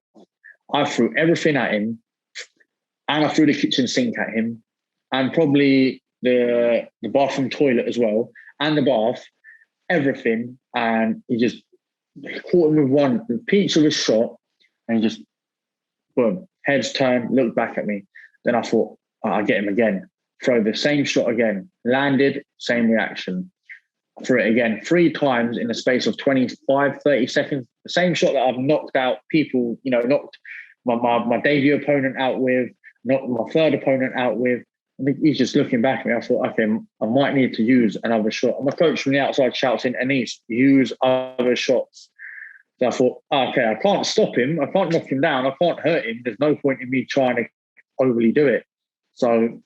I threw everything at him, and I threw the kitchen sink at him, and probably the bathroom toilet as well, and the bath, everything. And he just caught him with the peach of a shot, and he just, boom, heads turned, looked back at me. Then I thought, I'll get him again. Throw the same shot again. Landed, same reaction. Threw it again 3 times in the space of 25, 30 seconds. The same shot that I've knocked out people, knocked my debut opponent out with, knocked my third opponent out with. And he's just looking back at me. I thought, okay, I might need to use another shot. And my coach from the outside shouts in, Anees, use other shots. So I thought, okay, I can't stop him. I can't knock him down. I can't hurt him. There's no point in me trying to overly do it. So,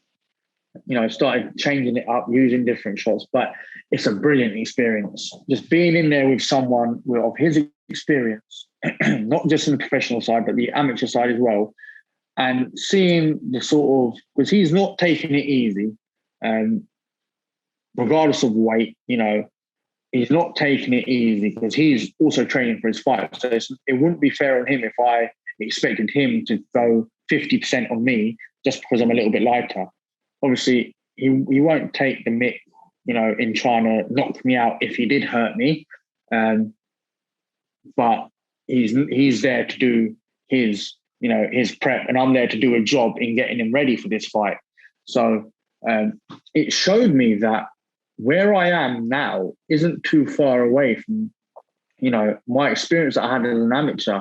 started changing it up, using different shots. But it's a brilliant experience. Just being in there with someone of his experience, not just in the professional side, but the amateur side as well. And seeing the sort of, because he's not taking it easy, regardless of weight, he's not taking it easy because he's also training for his fight. So it wouldn't be fair on him if I expected him to go 50% on me just because I'm a little bit lighter. Obviously, he won't take the mick, in trying to knock me out if he did hurt me. But he's there to do his prep, and I'm there to do a job in getting him ready for this fight. So it showed me that where I am now isn't too far away from, my experience that I had as an amateur,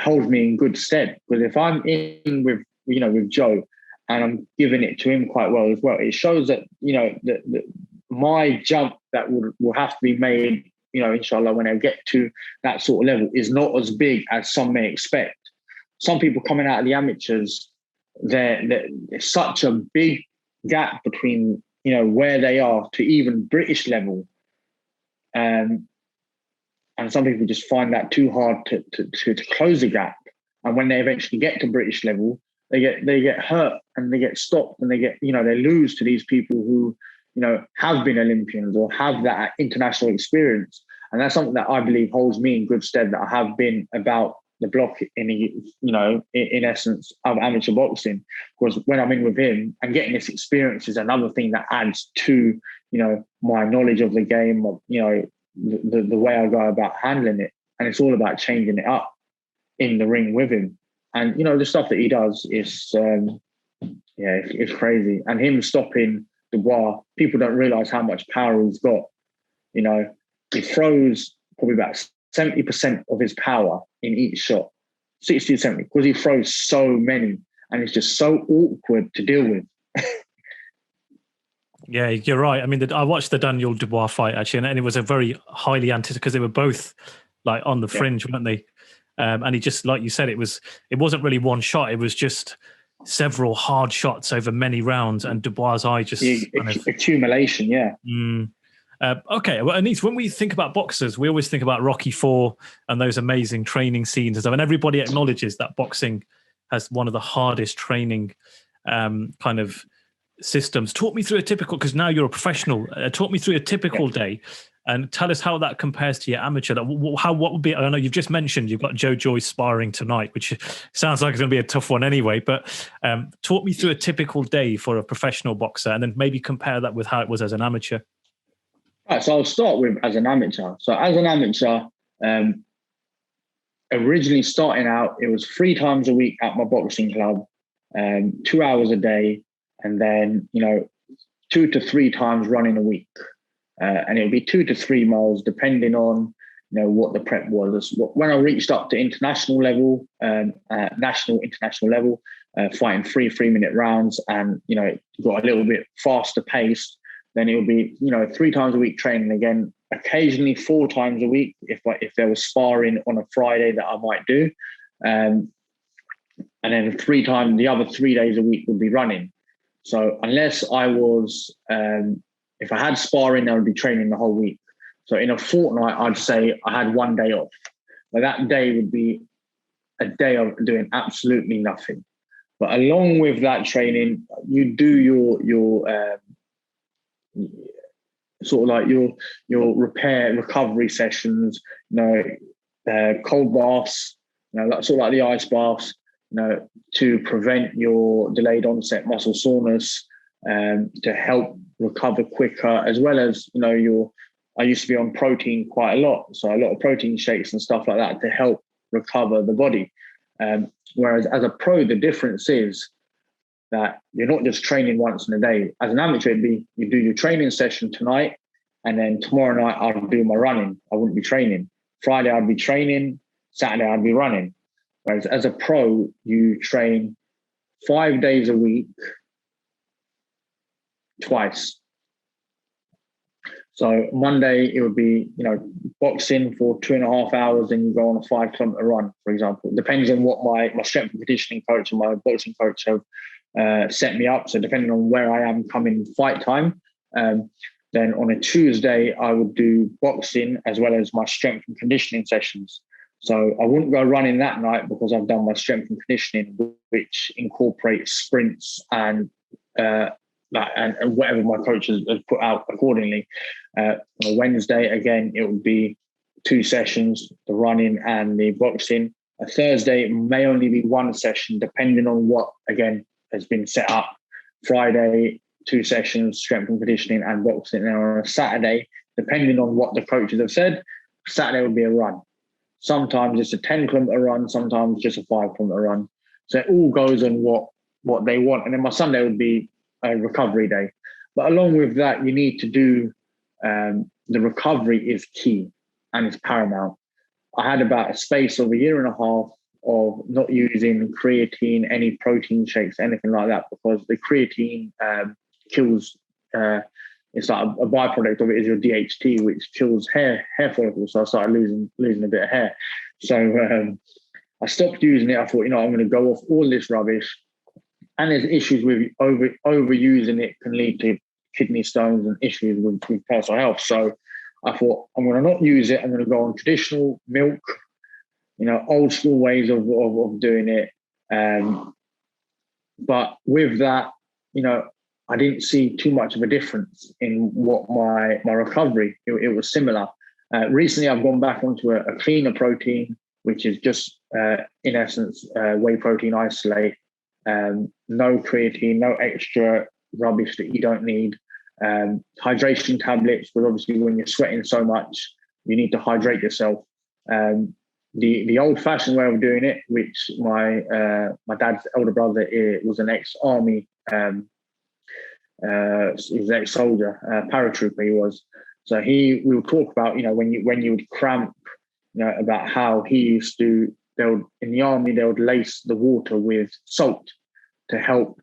holds me in good stead. Because if I'm in with Joe and I'm giving it to him quite well as well, it shows that, that my jump that will have to be made, inshallah, when I get to that sort of level is not as big as some may expect. Some people coming out of the amateurs, there's such a big gap between, where they are to even British level. And some people just find that too hard to close the gap. And when they eventually get to British level, they get hurt and they get stopped and they get, they lose to these people who, have been Olympians or have that international experience. And that's something that I believe holds me in good stead, that I have been about the block in essence of amateur boxing. Because when I'm in with him and getting this experience is another thing that adds to, my knowledge of the game, of, the way I go about handling it. And it's all about changing it up in the ring with him. And, the stuff that he does is, it's crazy. And him stopping Dubois, people don't realise how much power he's got. He throws probably about 70% of his power in each shot, 60 to 70, because he throws so many. and it's just so awkward to deal with. Yeah, you're right. I mean, I watched the Daniel Dubois fight actually, and it was a very highly anticipated because they were both like on the fringe, weren't they? And he just, like you said, it wasn't really one shot. It was just several hard shots over many rounds, and Dubois' eye just accumulation. Yeah. Okay, well, Anees, when we think about boxers, we always think about Rocky IV and those amazing training scenes and stuff, and everybody acknowledges that boxing has one of the hardest training kind of systems. Talk me through a typical, because now you're a professional, talk me through a typical day and tell us how that compares to your amateur. What would be, I know you've just mentioned you've got Joe Joyce sparring tonight, which sounds like it's going to be a tough one anyway, but talk me through a typical day for a professional boxer and then maybe compare that with how it was as an amateur. Right, so I'll start with as an amateur. So as an amateur, originally starting out, it was 3 times a week at my boxing club, 2 hours a day, and then 2 to 3 times running a week, and it would be 2 to 3 miles depending on what the prep was. When I reached up to international level, international level, fighting 3-minute rounds, and it got a little bit faster paced. Then it would be 3 times a week training again, occasionally 4 times a week if there was sparring on a Friday that I might do, and then the other 3 days a week would be running. So unless I was, if I had sparring, I would be training the whole week. So in a fortnight, I'd say I had 1 day off. But that day would be a day of doing absolutely nothing. But along with that training, you do your sort of like your recovery sessions, cold baths, sort of like the ice baths, to prevent your delayed onset muscle soreness, to help recover quicker, as well as, I used to be on protein quite a lot. So a lot of protein shakes and stuff like that to help recover the body. Whereas as a pro, the difference is that you're not just training once in a day. As an amateur, it'd be you do your training session tonight, and then tomorrow night I'll do my running. I wouldn't be training. Friday I'd be training. Saturday I'd be running. Whereas as a pro, you train 5 days a week, twice. So Monday it would be, boxing for 2.5 hours, and you go on a 5-kilometer run, for example. It depends on what my strength and conditioning coach and my boxing coach have set me up. So depending on where I am coming fight time, then on a Tuesday, I would do boxing as well as my strength and conditioning sessions. So I wouldn't go running that night because I've done my strength and conditioning, which incorporates sprints and whatever my coach has put out accordingly. On a Wednesday, again, it would be 2 sessions, the running and the boxing. A Thursday, it may only be 1 session, depending on what, again, has been set up. Friday, 2 sessions, strength and conditioning and boxing. And on a Saturday, depending on what the coaches have said, Saturday would be a run. Sometimes it's a 10-kilometer run, sometimes just a 5-kilometer run. So it all goes on what they want. And then my Sunday would be a recovery day. But along with that, you need to do, the recovery is key and it's paramount. I had about a space of 1.5 years of not using creatine, any protein shakes, anything like that, because the creatine kills, it's like a byproduct of it is your DHT, which kills hair follicles. So I started losing a bit of hair. So I stopped using it. I thought, I'm going to go off all this rubbish. And there's issues with overusing it can lead to kidney stones and issues with personal health. So I thought, I'm going to not use it. I'm going to go on traditional milk, old school ways of doing it. But with that, I didn't see too much of a difference in what my recovery. It was similar. Recently, I've gone back onto a cleaner protein, which is just, in essence, whey protein isolate. No creatine, no extra rubbish that you don't need. Hydration tablets, because obviously when you're sweating so much, you need to hydrate yourself. The old-fashioned way of doing it, which my dad's elder brother was an ex-army, he was an ex-soldier, paratrooper he was. So we would talk about, when you would cramp, about how he used to, in the army, they would lace the water with salt. to help.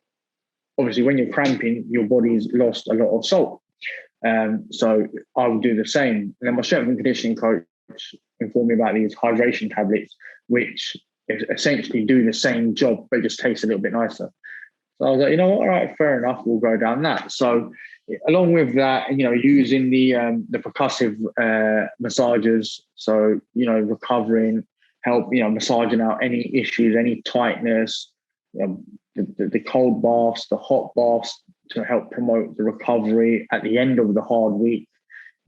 Obviously, when you're cramping, your body's lost a lot of salt. So I will do the same. And then my strength and conditioning coach informed me about these hydration tablets, which essentially do the same job, but just taste a little bit nicer. So I was like, you know what, all right, fair enough, we'll go down that. So along with that, using the percussive massagers, so, recovering, help, massaging out any issues, any tightness, the cold baths, the hot baths to help promote the recovery at the end of the hard week.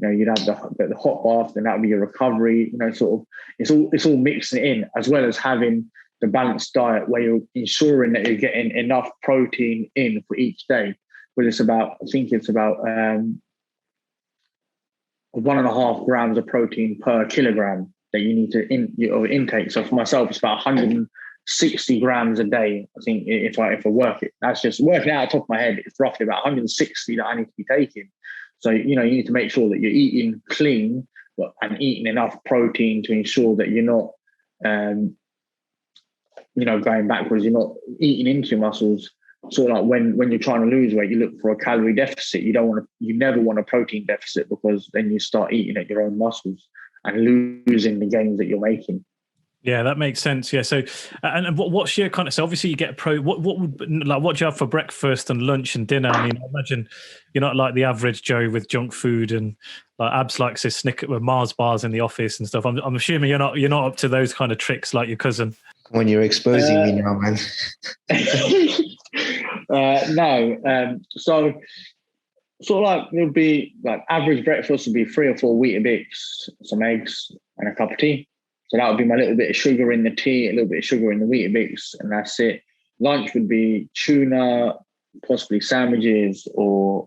You'd have the hot bath, then that would be your recovery. Sort of it's all mixing in, as well as having the balanced diet where you're ensuring that you're getting enough protein in for each day. But it's about 1.5 grams of protein per kilogram that you need to intake. So for myself, it's about 160 grams a day. I think if I work it, that's just working out top of my head. It's roughly about 160 that I need to be taking. So, you need to make sure that you're eating clean and eating enough protein to ensure that you're not, going backwards. You're not eating into your muscles. Sort of like when you're trying to lose weight, you look for a calorie deficit. You never want a protein deficit, because then you start eating at your own muscles and losing the gains that you're making. Yeah, that makes sense. Yeah. So, and what's your kind of? So, obviously, you get what do you have for breakfast and lunch and dinner? I mean, I imagine you're not like the average Joe with junk food, and like Abz likes his Snickers with Mars bars in the office and stuff. I'm assuming you're not up to those kind of tricks like your cousin. When you're exposing me now, man. No. So, sort of like it'll be like average breakfast would be 3 or 4 Weetabix, some eggs, and a cup of tea. So that would be my little bit of sugar in the tea, a little bit of sugar in the Weetabix, and that's it. Lunch would be tuna, possibly sandwiches, or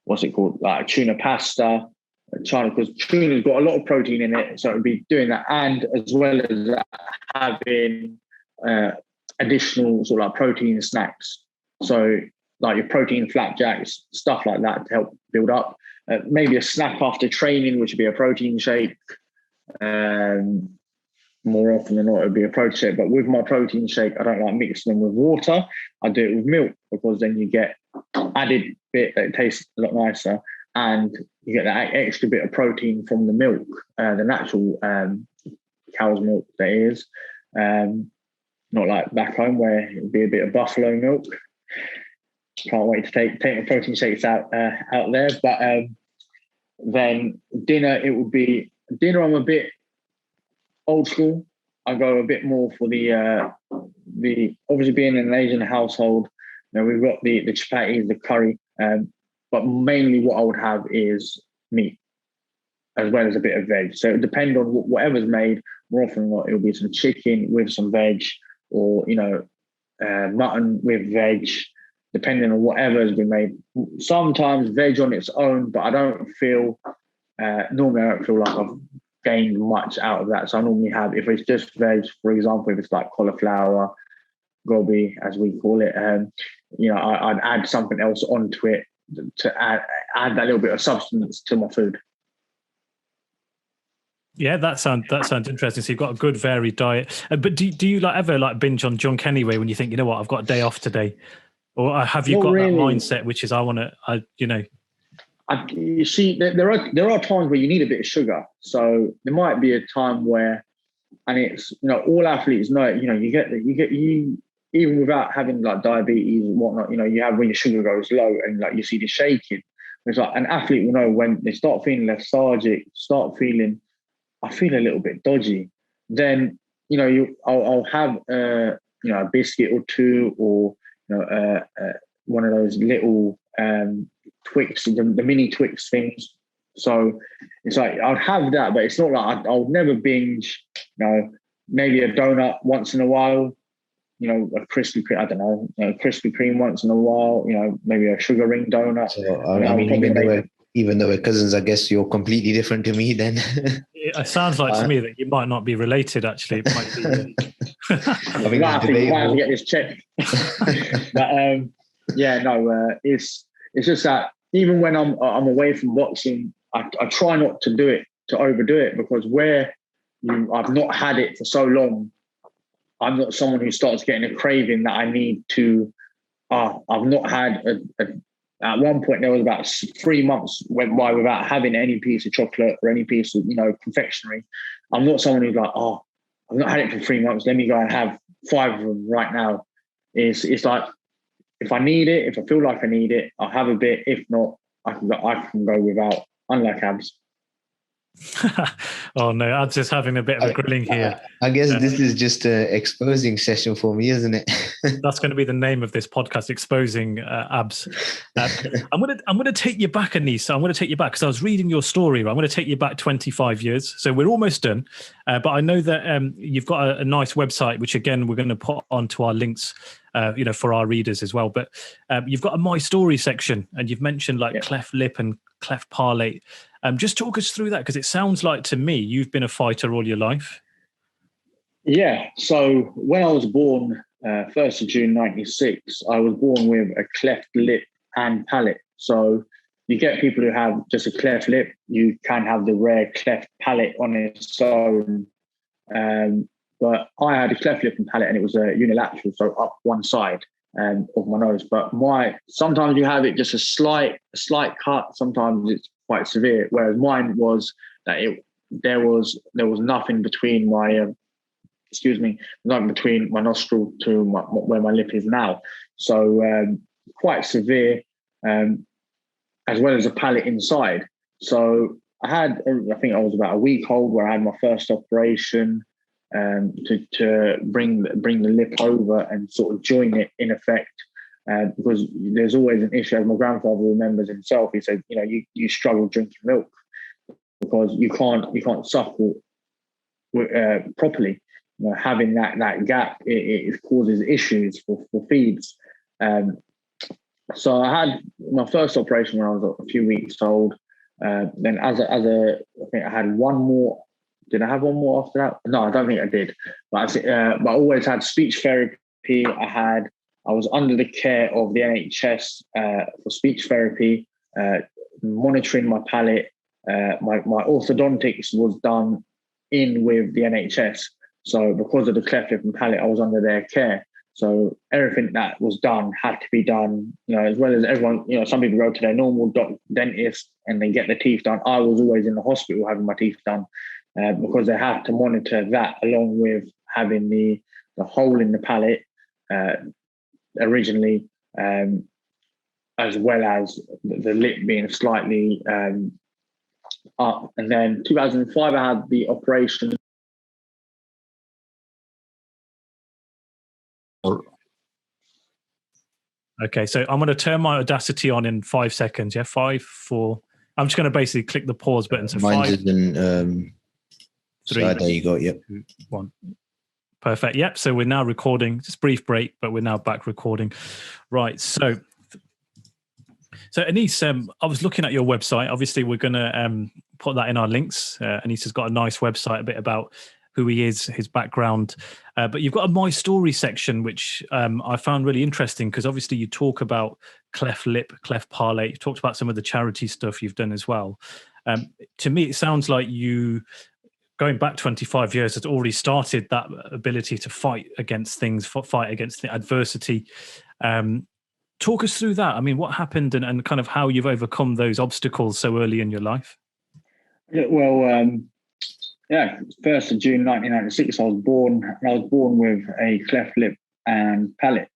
what's it called? Like tuna pasta. Because tuna's got a lot of protein in it, so it would be doing that, and as well as having additional sort of like protein snacks. So like your protein flapjacks, stuff like that to help build up. Maybe a snack after training, which would be a protein shake. More often than not, it would be a protein shake. But with my protein shake, I don't like mixing them with water. I do it with milk, because then you get added bit that tastes a lot nicer, and you get that extra bit of protein from the milk, the natural cow's milk that is. Not like back home where it would be a bit of buffalo milk. Can't wait to take my protein shakes out there. But then dinner, it would be dinner. I'm a bit old school. I go a bit more for the obviously being in an Asian household. We've got the chapatis, the curry, but mainly what I would have is meat, as well as a bit of veg. So it would depend on whatever's made. More often than not, it'll be some chicken with some veg, or mutton with veg, depending on whatever has been made. Sometimes veg on its own, but I don't feel normally I don't feel like I've gained much out of that. So I normally have, if it's just veg, for example, if it's like cauliflower, gobi, as we call it, I'd add something else onto it to add that little bit of substance to my food. Yeah, that sounds interesting. So you've got a good varied diet. But do you ever binge on junk anyway when you think, you know what, I've got a day off today? Or have you got that mindset, which is you see, there are times where you need a bit of sugar. So there might be a time where, and it's, all athletes know it, you get even without having like diabetes and whatnot, you have when your sugar goes low and like you see the shaking. It's like an athlete will know when they start feeling lethargic, I feel a little bit dodgy. Then, I'll have a biscuit or two, or one of those little Twix, the mini Twix things. So it's like I'd have that, but it's not like I'll never binge. Maybe a donut once in a while. A Krispy Kreme, I don't know, Krispy Kreme once in a while. Maybe a sugar ring donut. So even though we're cousins, I guess you're completely different to me then. It sounds like to me that you might not be related, actually. It might be. I think I have to get this checked. But it's just that even when I'm away from boxing, I try not to overdo it, because where I've not had it for so long, I'm not someone who starts getting a craving that I need to. I've not had at one point there was about 3 months went by without having any piece of chocolate or any piece of confectionery. I'm not someone who's like, I've not had it for 3 months. Let me go and have 5 of them right now. It's like if I need it, if I feel like I need it, I'll have a bit. If not, I can go without. Unlike Abs. Oh no, Abs is having a bit of a grilling here. I guess this is just an exposing session for me, isn't it? That's going to be the name of this podcast, exposing Abs. I'm going to take you back, Anees. I'm going to take you back because I was reading your story. I'm going to take you back 25 years. So we're almost done. But I know that you've got a nice website, which again we're going to put onto our links, for our readers as well. But you've got a My Story section, and you've mentioned cleft lip and cleft palate. Just talk us through that, because it sounds like to me you've been a fighter all your life. Yeah. So when I was born, 1st of June 96, I was born with a cleft lip and palate. So you get people who have just a cleft lip. You can have the rare cleft palate on its own. But I had a cleft lip and palate, and it was a unilateral, so up one side of my nose. But sometimes you have it just a slight cut. Sometimes it's quite severe. Whereas mine was that there was nothing between nothing between my nostril to where my lip is now. So quite severe, as well as a palate inside. So I think I was about a week old where I had my first operation. To bring the lip over and sort of join it in effect, because there's always an issue. As my grandfather remembers himself, he said, you struggle drinking milk because you can't suckle properly. Having that gap, it causes issues for feeds. So I had my first operation when I was a few weeks old. Then I think I had one more. Did I have one more after that? No, I don't think I did. But I always had speech therapy. I was under the care of the NHS for speech therapy, monitoring my palate. My orthodontics was done in with the NHS. So because of the cleft lip and palate, I was under their care. So everything that was done had to be done, as well as everyone, some people go to their normal dentist and they get their teeth done. I was always in the hospital having my teeth done. Because they have to monitor that along with having the hole in the palate originally, as well as the lip being slightly up. And then 2005, I had the operation. Okay, so I'm going to turn my Audacity on in 5 seconds. Yeah, 5, 4. I'm just going to basically click the pause button. So Mine's 5. in 3. So there you go. Yep. 2, 1. Perfect. Yep. So we're now recording. Just brief break, but we're now back recording. Right. So Anees, I was looking at your website. Obviously, we're going to put that in our links. Anees has got a nice website, a bit about who he is, his background. But you've got a My Story section, which I found really interesting because obviously you talk about cleft lip, cleft palate. You talked about some of the charity stuff you've done as well. To me, it sounds like you, going back 25 years, has already started that ability to fight against things, fight against the adversity. Talk us through that. I mean, what happened and kind of how you've overcome those obstacles so early in your life? Yeah, well, 1st of June 1996, I was born with a cleft lip and palate.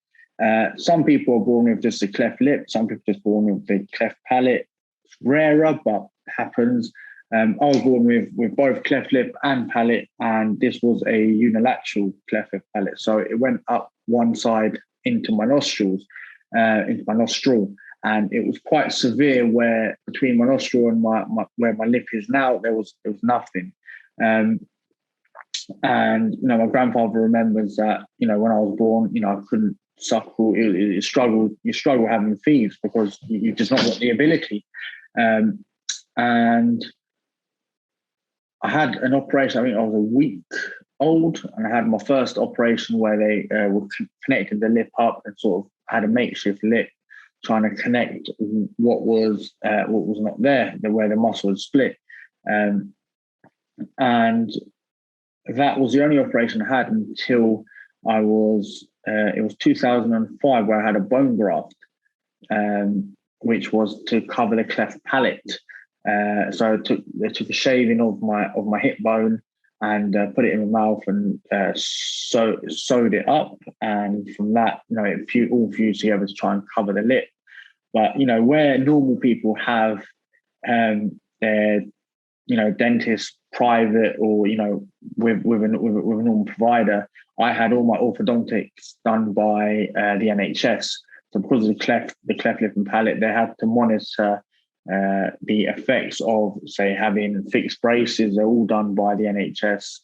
Some people are born with just a cleft lip. Some people are just born with the cleft palate. It's rarer, but happens. I was born with both cleft lip and palate, and this was a unilateral cleft lip palate. So it went up one side into my nostrils, into my nostril, and it was quite severe. Where between my nostril and where my lip is now, there was nothing. And my grandfather remembers that when I was born, I couldn't suckle. You struggle having feeds because you've just not got the ability. And I had an operation. I think I was a week old, and I had my first operation where they were connected the lip up and sort of had a makeshift lip, trying to connect what was not there, where the muscle had split. And that was the only operation I had until it was 2005 where I had a bone graft, which was to cover the cleft palate. So they took a shaving of my hip bone and put it in my mouth and sewed it up. And from that, it all fused together to try and cover the lip. But, where normal people have their, dentist private or, with a normal provider, I had all my orthodontics done by the NHS. So because of the cleft lip and palate, they had to monitor the effects of, say, having fixed braces. They're all done by the NHS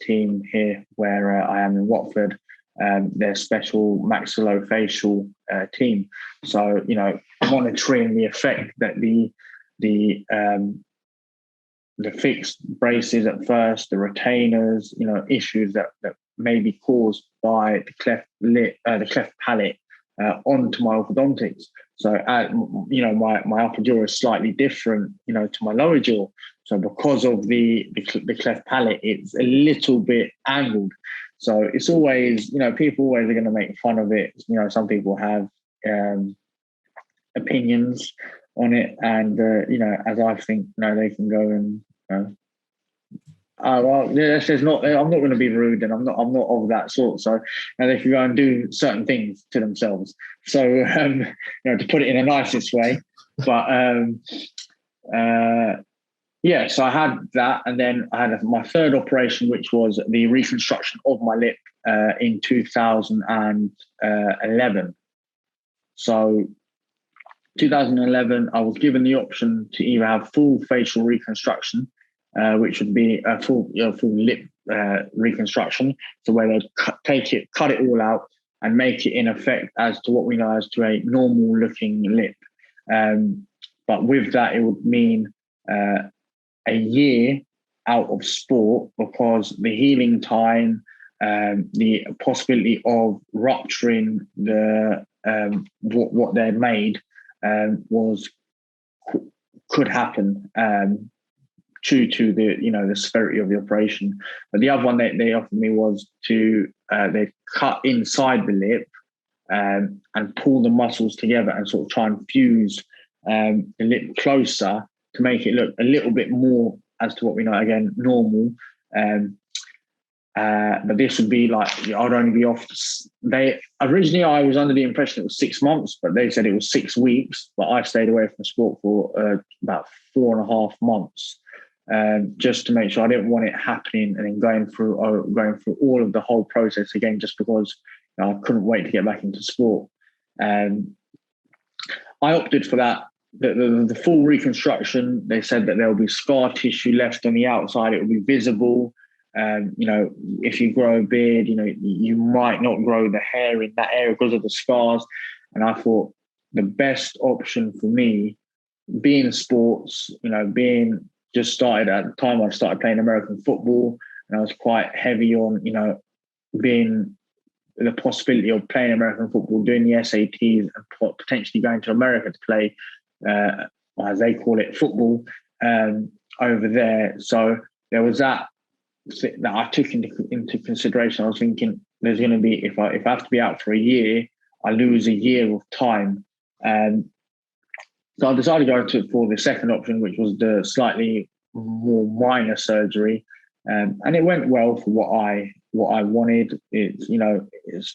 team here where I am in Watford. Their special maxillofacial team. So, monitoring the effect that the fixed braces at first, the retainers, issues that may be caused by the cleft palate onto my orthodontics. So, my upper jaw is slightly different, to my lower jaw. So because of the cleft palate, it's a little bit angled. So it's always, people always are going to make fun of it. Some people have opinions on it, and as I think, they can go and I'm not going to be rude, and I'm not of that sort. So they can go and do certain things to themselves. So to put it in the nicest way, but so I had that, and then I had my third operation, which was the reconstruction of my lip in 2011. So 2011, I was given the option to either have full facial reconstruction, which would be a full lip reconstruction, so where they'd cut it all out and make it in effect as to what we know as to a normal looking lip. But with that, it would mean a year out of sport, because the healing time, the possibility of rupturing the what they made could happen due to the severity of the operation. But the other one that they offered me was to they cut inside the lip and pull the muscles together and sort of try and fuse the lip closer to make it look a little bit more as to what we know, again, normal. But this would be like, I'd only be off. Originally I was under the impression it was 6 months, but they said it was 6 weeks. But I stayed away from sport for about 4.5 months, just to make sure I didn't want it happening and then going through all of the whole process again, just because I couldn't wait to get back into sport. I opted for that. The full reconstruction. They said that there will be scar tissue left on the outside. It will be visible. If you grow a beard, you might not grow the hair in that area because of the scars. And I thought the best option for me, being sports, being just started at the time I started playing American football, and I was quite heavy on, being the possibility of playing American football, doing the SATs, and potentially going to America to play, as they call it, football over there. So there was that I took into consideration. I was thinking, there's going to be, if I have to be out for a year, I lose a year of time. So I decided to go for the second option, which was the slightly more minor surgery, and it went well for what I wanted. It's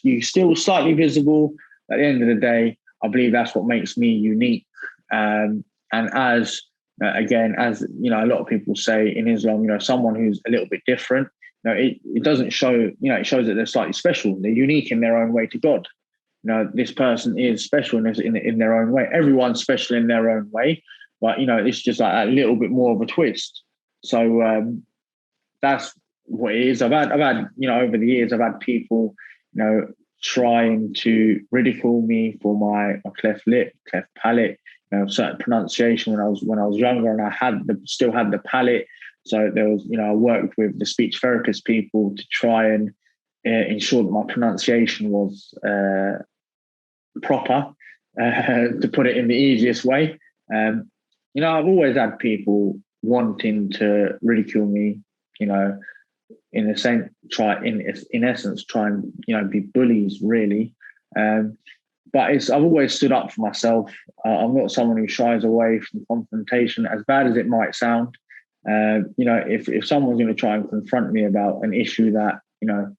you still slightly visible. At the end of the day, I believe that's what makes me unique. And as a lot of people say in Islam, someone who's a little bit different, it doesn't show, it shows that they're slightly special. They're unique in their own way to God. This person is special in their own way. Everyone's special in their own way, but, it's just like a little bit more of a twist. So that's what it is. I've had, over the years, I've had people, trying to ridicule me for my cleft lip, cleft palate, certain pronunciation when I was younger, and I still had the palate. So there was, I worked with the speech therapist people to try and ensure that my pronunciation was proper, to put it in the easiest way. I've always had people wanting to ridicule me, in a sense, in essence, try and, you know, be bullies, really. But I've always stood up for myself. I'm not someone who shies away from confrontation, as bad as it might sound. You know, if someone's going to try and confront me about an issue that, you know,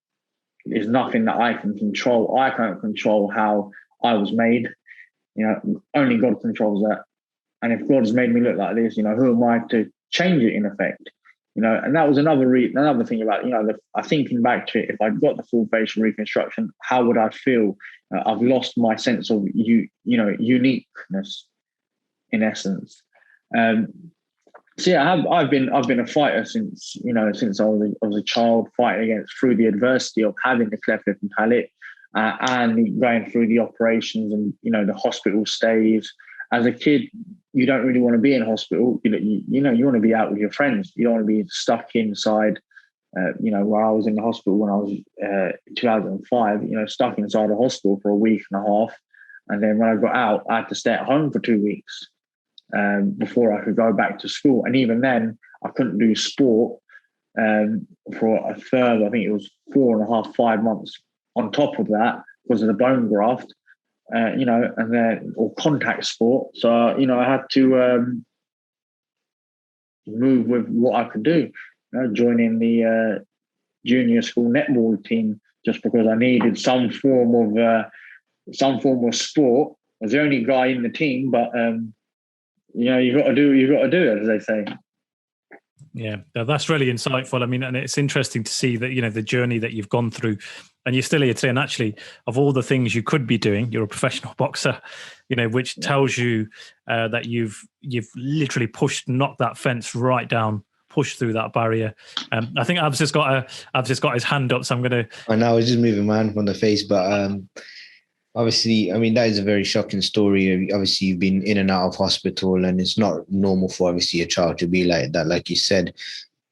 is nothing that I can control, I can't control how I was made. You know, only God controls that. And if God has made me look like this, you know, who am I to change it, in effect? You know, and that was another thing about, you know, thinking back to it, if I'd got the full facial reconstruction, how would I feel? I've lost my sense of uniqueness, in essence. So yeah, I've been a fighter since I was a child, fighting through the adversity of having the cleft lip and palate, and going through the operations and, you know, the hospital stays. As a kid, you don't really want to be in hospital. You want to be out with your friends. You don't want to be stuck inside. You know, where I was in the hospital when I was 2005. You know, stuck inside a hospital for a week and a half, and then when I got out, I had to stay at home for 2 weeks before I could go back to school. And even then, I couldn't do sport for a further, I think it was 4.5, 5 months on top of that because of the bone graft. You know, and then or contact sport. So, you know, I had to move with what I could do. You know, joining the junior school netball team just because I needed some form of sport. I was the only guy in the team, but you know, you got to do it, as they say. Yeah, that's really insightful. I mean, and it's interesting to see that, you know, the journey that you've gone through, and you're still here today. And actually, of all the things you could be doing, you're a professional boxer, you know, which tells you that you've literally knocked that fence right down, pushed through that barrier. I think Abz has got his hand up, so I'm going to. I know I was just moving my hand from the face, but obviously, I mean, that is a very shocking story. Obviously, you've been in and out of hospital, and it's not normal for obviously a child to be like that, like you said.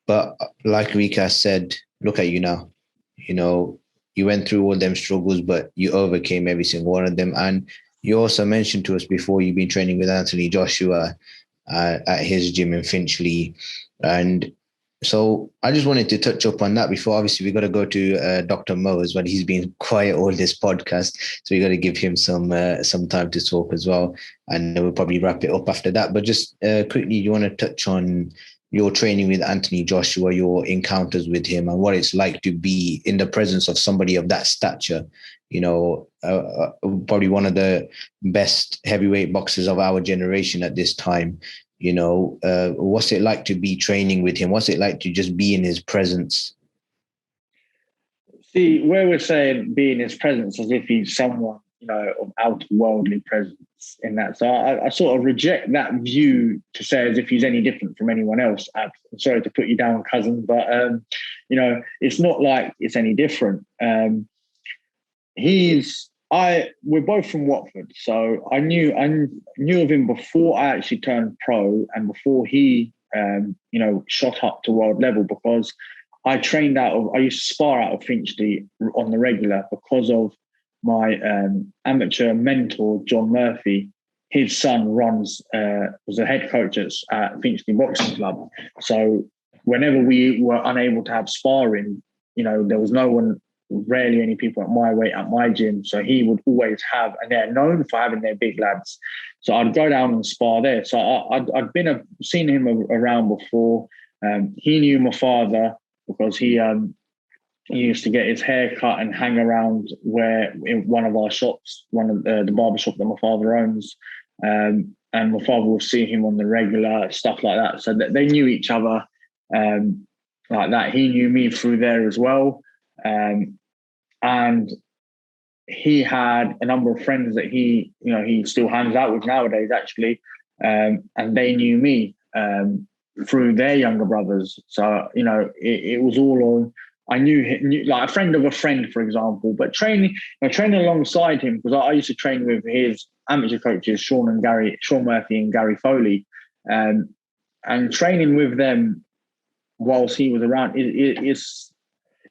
But like Rika said, look at you now. You know, you went through all them struggles, but you overcame every single one of them. And you also mentioned to us before you've been training with Anthony Joshua at his gym in Finchley. And so I just wanted to touch up on that before. Obviously, we got to go to Dr. Mo as well. He's been quiet all this podcast, so we got to give him some time to talk as well. And we'll probably wrap it up after that. But just quickly, you want to touch on your training with Anthony Joshua, your encounters with him, and what it's like to be in the presence of somebody of that stature. You know, probably one of the best heavyweight boxers of our generation at this time. You know, what's it like to be training with him? What's it like to just be in his presence? See, where we're saying be in his presence as if he's someone, you know, of out-worldly presence in that. So I sort of reject that view to say as if he's any different from anyone else. I'm sorry to put you down, cousin, but, you know, it's not like it's any different. We're both from Watford, so I knew of him before I actually turned pro and before he, you know, shot up to world level, because I used to spar out of Finchley on the regular because of my amateur mentor, John Murphy. His son was a head coach at Finchley Boxing Club. So whenever we were unable to have sparring, you know, there was rarely any people at my weight at my gym. So he would always have, and they're known for having their big lads. So I'd go down and spar there. So I'd seen him around before. He knew my father because he used to get his hair cut and hang around in one of our shops, one of the barber shop that my father owns. And my father would see him on the regular, stuff like that. So they knew each other like that. He knew me through there as well. And he had a number of friends that he still hangs out with nowadays, actually. And they knew me through their younger brothers. So, you know, it was all on. I knew like a friend of a friend, for example, but training alongside him, because I used to train with his amateur coaches, Sean Murphy and Gary Foley, and training with them whilst he was around,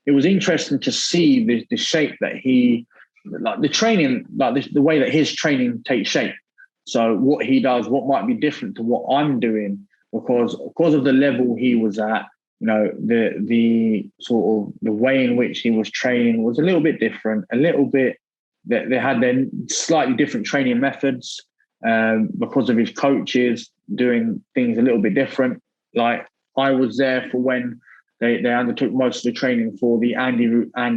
it was interesting to see the shape that he, like the training, like the way that his training takes shape. So what he does, what might be different to what I'm doing, because of the level he was at, the sort of the way in which he was training was a little bit different, a little bit that they had their slightly different training methods because of his coaches doing things a little bit different. Like I was there for when they undertook most of the training for the Andy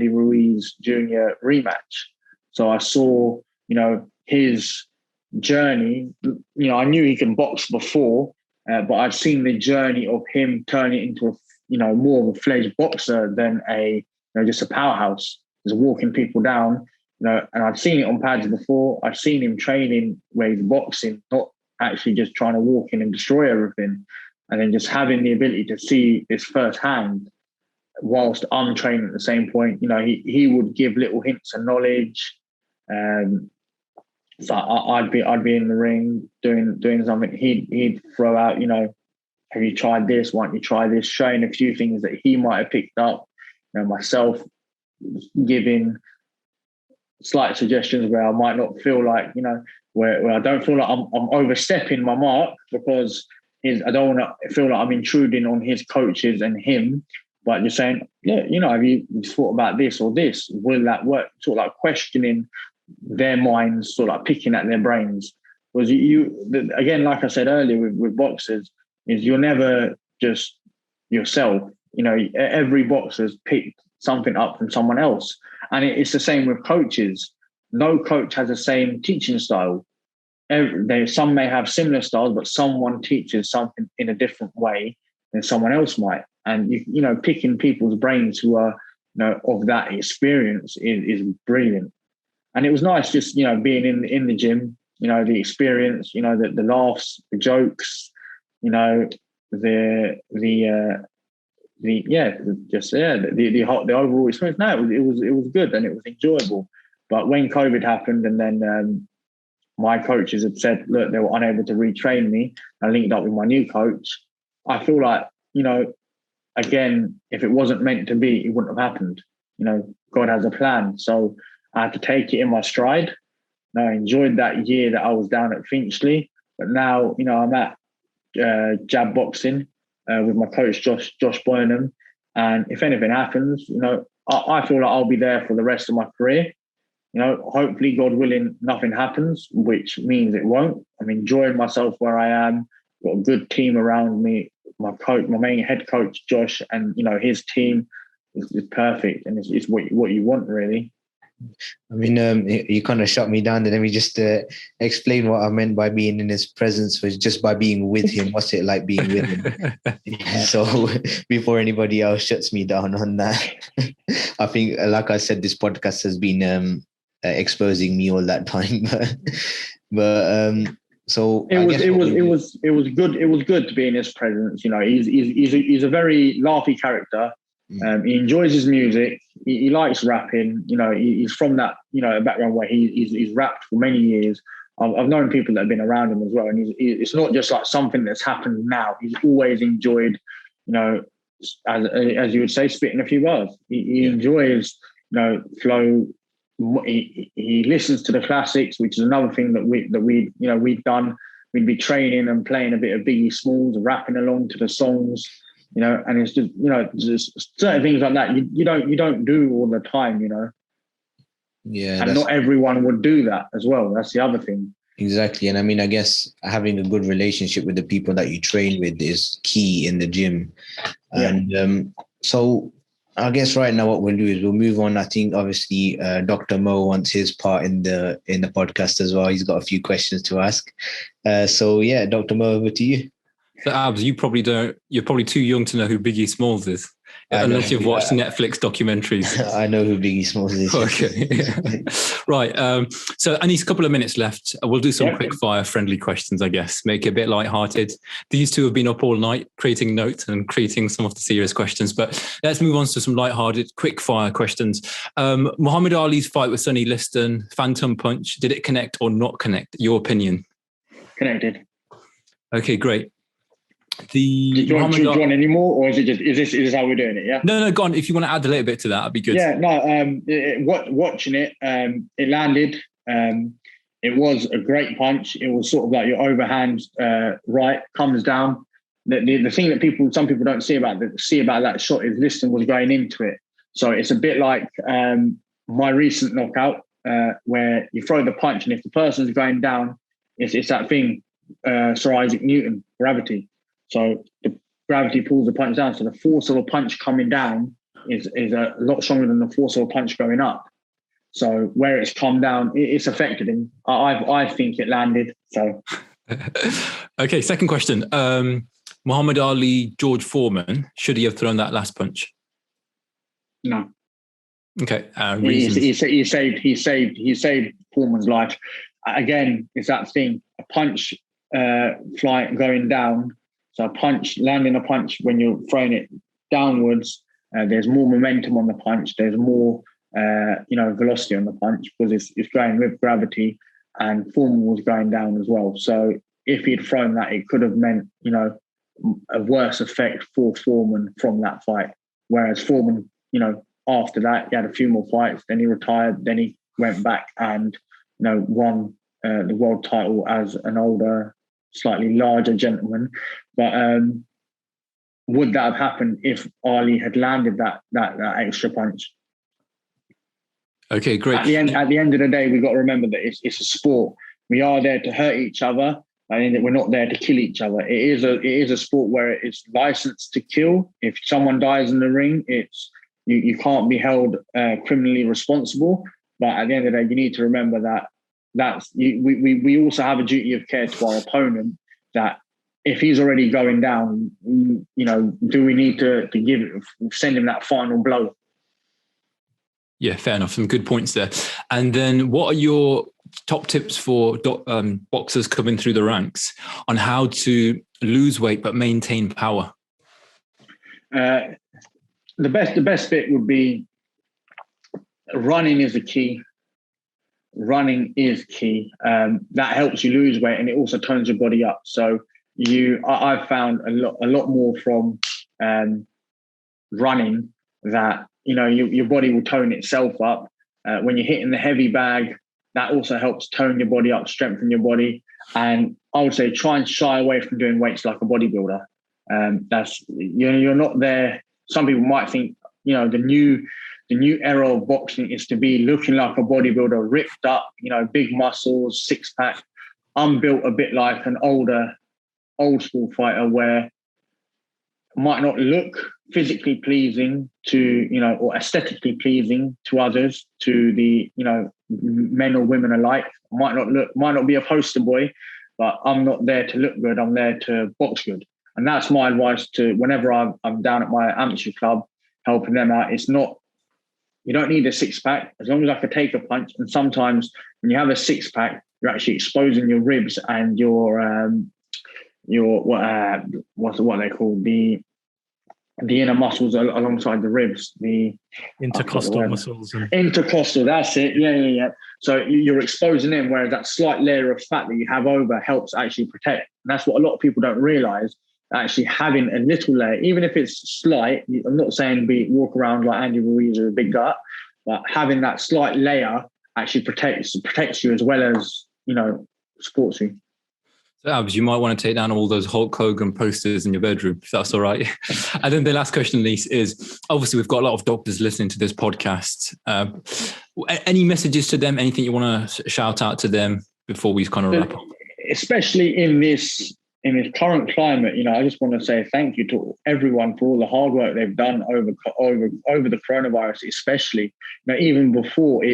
Ruiz Jr. rematch. So I saw, his journey. I knew he could box before, but I'd seen the journey of him turning into more of a fledged boxer than just a powerhouse, just walking people down. And I'd seen it on pads before. I've seen him training where he's boxing, not actually just trying to walk in and destroy everything. And then just having the ability to see this firsthand whilst I'm training at the same point, he would give little hints of knowledge. So I'd be in the ring doing something. He'd throw out, have you tried this? Why don't you try this? Showing a few things that he might have picked up. Myself giving slight suggestions where I might not feel like, where I don't feel like I'm overstepping my mark, because I don't want to feel like I'm intruding on his coaches and him, but just saying, have you thought about this or this? Will that work? Sort of like questioning their minds, sort of like picking at their brains. Because again, like I said earlier with boxers, is you're never just yourself. Every boxer's picked something up from someone else. And it's the same with coaches. No coach has the same teaching style. Some may have similar styles, but someone teaches something in a different way than someone else might. And picking people's brains who are of that experience is brilliant. And it was nice just being in the gym, the experience, the laughs, the jokes, the overall experience. No, it was good and it was enjoyable. But when COVID happened, and then my coaches had said, look, they were unable to retrain me, I linked up with my new coach. I feel like, again, if it wasn't meant to be, it wouldn't have happened. God has a plan. So I had to take it in my stride. I enjoyed that year that I was down at Finchley, but now, I'm at Jab Boxing with my coach, Josh Boynham. And if anything happens, I feel like I'll be there for the rest of my career. Hopefully, God willing, nothing happens, which means it won't. I'm enjoying myself where I am. Got a good team around me. My coach, my main head coach, Josh, and his team is perfect, and it's what you want, really. I mean, you kind of shut me down. Let me just explain what I meant by being in his presence, was just by being with him. What's it like being with him? So before anybody else shuts me down on that, I think, like I said, this podcast has been exposing me all that time. So it was good. It was good to be in his presence. He's a very laughy character. He enjoys his music. He likes rapping. He's from that background where he's rapped for many years. I've known people that have been around him as well, and it's not just like something that's happened now. He's always enjoyed, as you would say, spitting a few bars. He enjoys, flow. He listens to the classics, which is another thing that we've done. We'd be training and playing a bit of Biggie Smalls, rapping along to the songs. And it's just, just certain things like that you don't do all the time, Yeah. And not everyone would do that as well. That's the other thing. Exactly. And I mean, I guess having a good relationship with the people that you train with is key in the gym. Yeah. And so I guess right now what we'll do is we'll move on. I think obviously Dr. Mo wants his part in the podcast as well. He's got a few questions to ask. So yeah, Dr. Mo, over to you. So Abz, you're probably too young to know who Biggie Smalls is, unless you've watched Netflix documentaries. I know who Biggie Smalls is. Okay. Right. So Anees, a couple of minutes left. We'll do some quick fire friendly questions, I guess. Make it a bit lighthearted. These two have been up all night creating notes and creating some of the serious questions, but let's move on to some lighthearted quick fire questions. Muhammad Ali's fight with Sonny Liston, Phantom Punch, did it connect or not connect? Your opinion? Connected. Okay, great. Do you want any more, or is this how we're doing it? Yeah. No, go on. If you want to add a little bit to that, that'd be good. Yeah. No. Watching it, it landed. It was a great punch. It was sort of like your overhand right comes down. the thing that some people don't see about that shot is Liston was going into it. So it's a bit like my recent knockout where you throw the punch, and if the person's going down, it's that thing, Sir Isaac Newton, gravity. So the gravity pulls the punch down. So the force of a punch coming down is a lot stronger than the force of a punch going up. So where it's come down, it's affected him. I think it landed. So okay, second question. Muhammad Ali, George Foreman, should he have thrown that last punch? No. Okay. He saved Foreman's life. Again, it's that thing. A punch going down. So landing a punch when you're throwing it downwards, there's more momentum on the punch. There's more velocity on the punch because it's going with gravity, and Foreman was going down as well. So if he'd thrown that, it could have meant, a worse effect for Foreman from that fight. Whereas Foreman, after that, he had a few more fights, then he retired, then he went back and, won the world title as an older, slightly larger gentleman. But would that have happened if Ali had landed that extra punch? Okay, great. At the end of the day, we've got to remember that it's a sport. We are there to hurt each other, and we're not there to kill each other. It is a sport where it's licensed to kill. If someone dies in the ring, you can't be held criminally responsible. But at the end of the day, you need to remember that we also have a duty of care to our opponent. That if he's already going down, do we need to send him that final blow? Yeah, fair enough. Some good points there. And then what are your top tips for boxers coming through the ranks on how to lose weight but maintain power? The best bit would be running is the key. Running is key. That helps you lose weight, and it also tones your body up. So I've found a lot more from running that your body will tone itself up. When you're hitting the heavy bag, that also helps tone your body up, strengthen your body. And I would say try and shy away from doing weights like a bodybuilder. You're not there. Some people might think, the new era of boxing is to be looking like a bodybuilder, ripped up, big muscles, six pack. I'm built a bit like an old school fighter where might not look physically pleasing to, or aesthetically pleasing to others, to the, men or women alike. Might not be a poster boy, but I'm not there to look good. I'm there to box good. And that's my advice to whenever I'm down at my amateur club, helping them out. It's not, you don't need a six pack as long as I can take a punch. And sometimes when you have a six pack, you're actually exposing your ribs and your what they call the inner muscles alongside the ribs, the intercostal muscles. Intercostal, that's it. Yeah. So you're exposing them, whereas that slight layer of fat that you have over helps actually protect. And that's what a lot of people don't realize. Actually having a little layer, even if it's slight, I'm not saying walk around like Andy Ruiz or a big gut, but having that slight layer actually protects you as well as, supports you. So Abz, you might want to take down all those Hulk Hogan posters in your bedroom, if that's all right. And then the last question, Anees, is obviously we've got a lot of doctors listening to this podcast. Any messages to them? Anything you want to shout out to them before we kind of wrap up? Especially in this current climate, I just want to say thank you to everyone for all the hard work they've done over the coronavirus, especially. Even before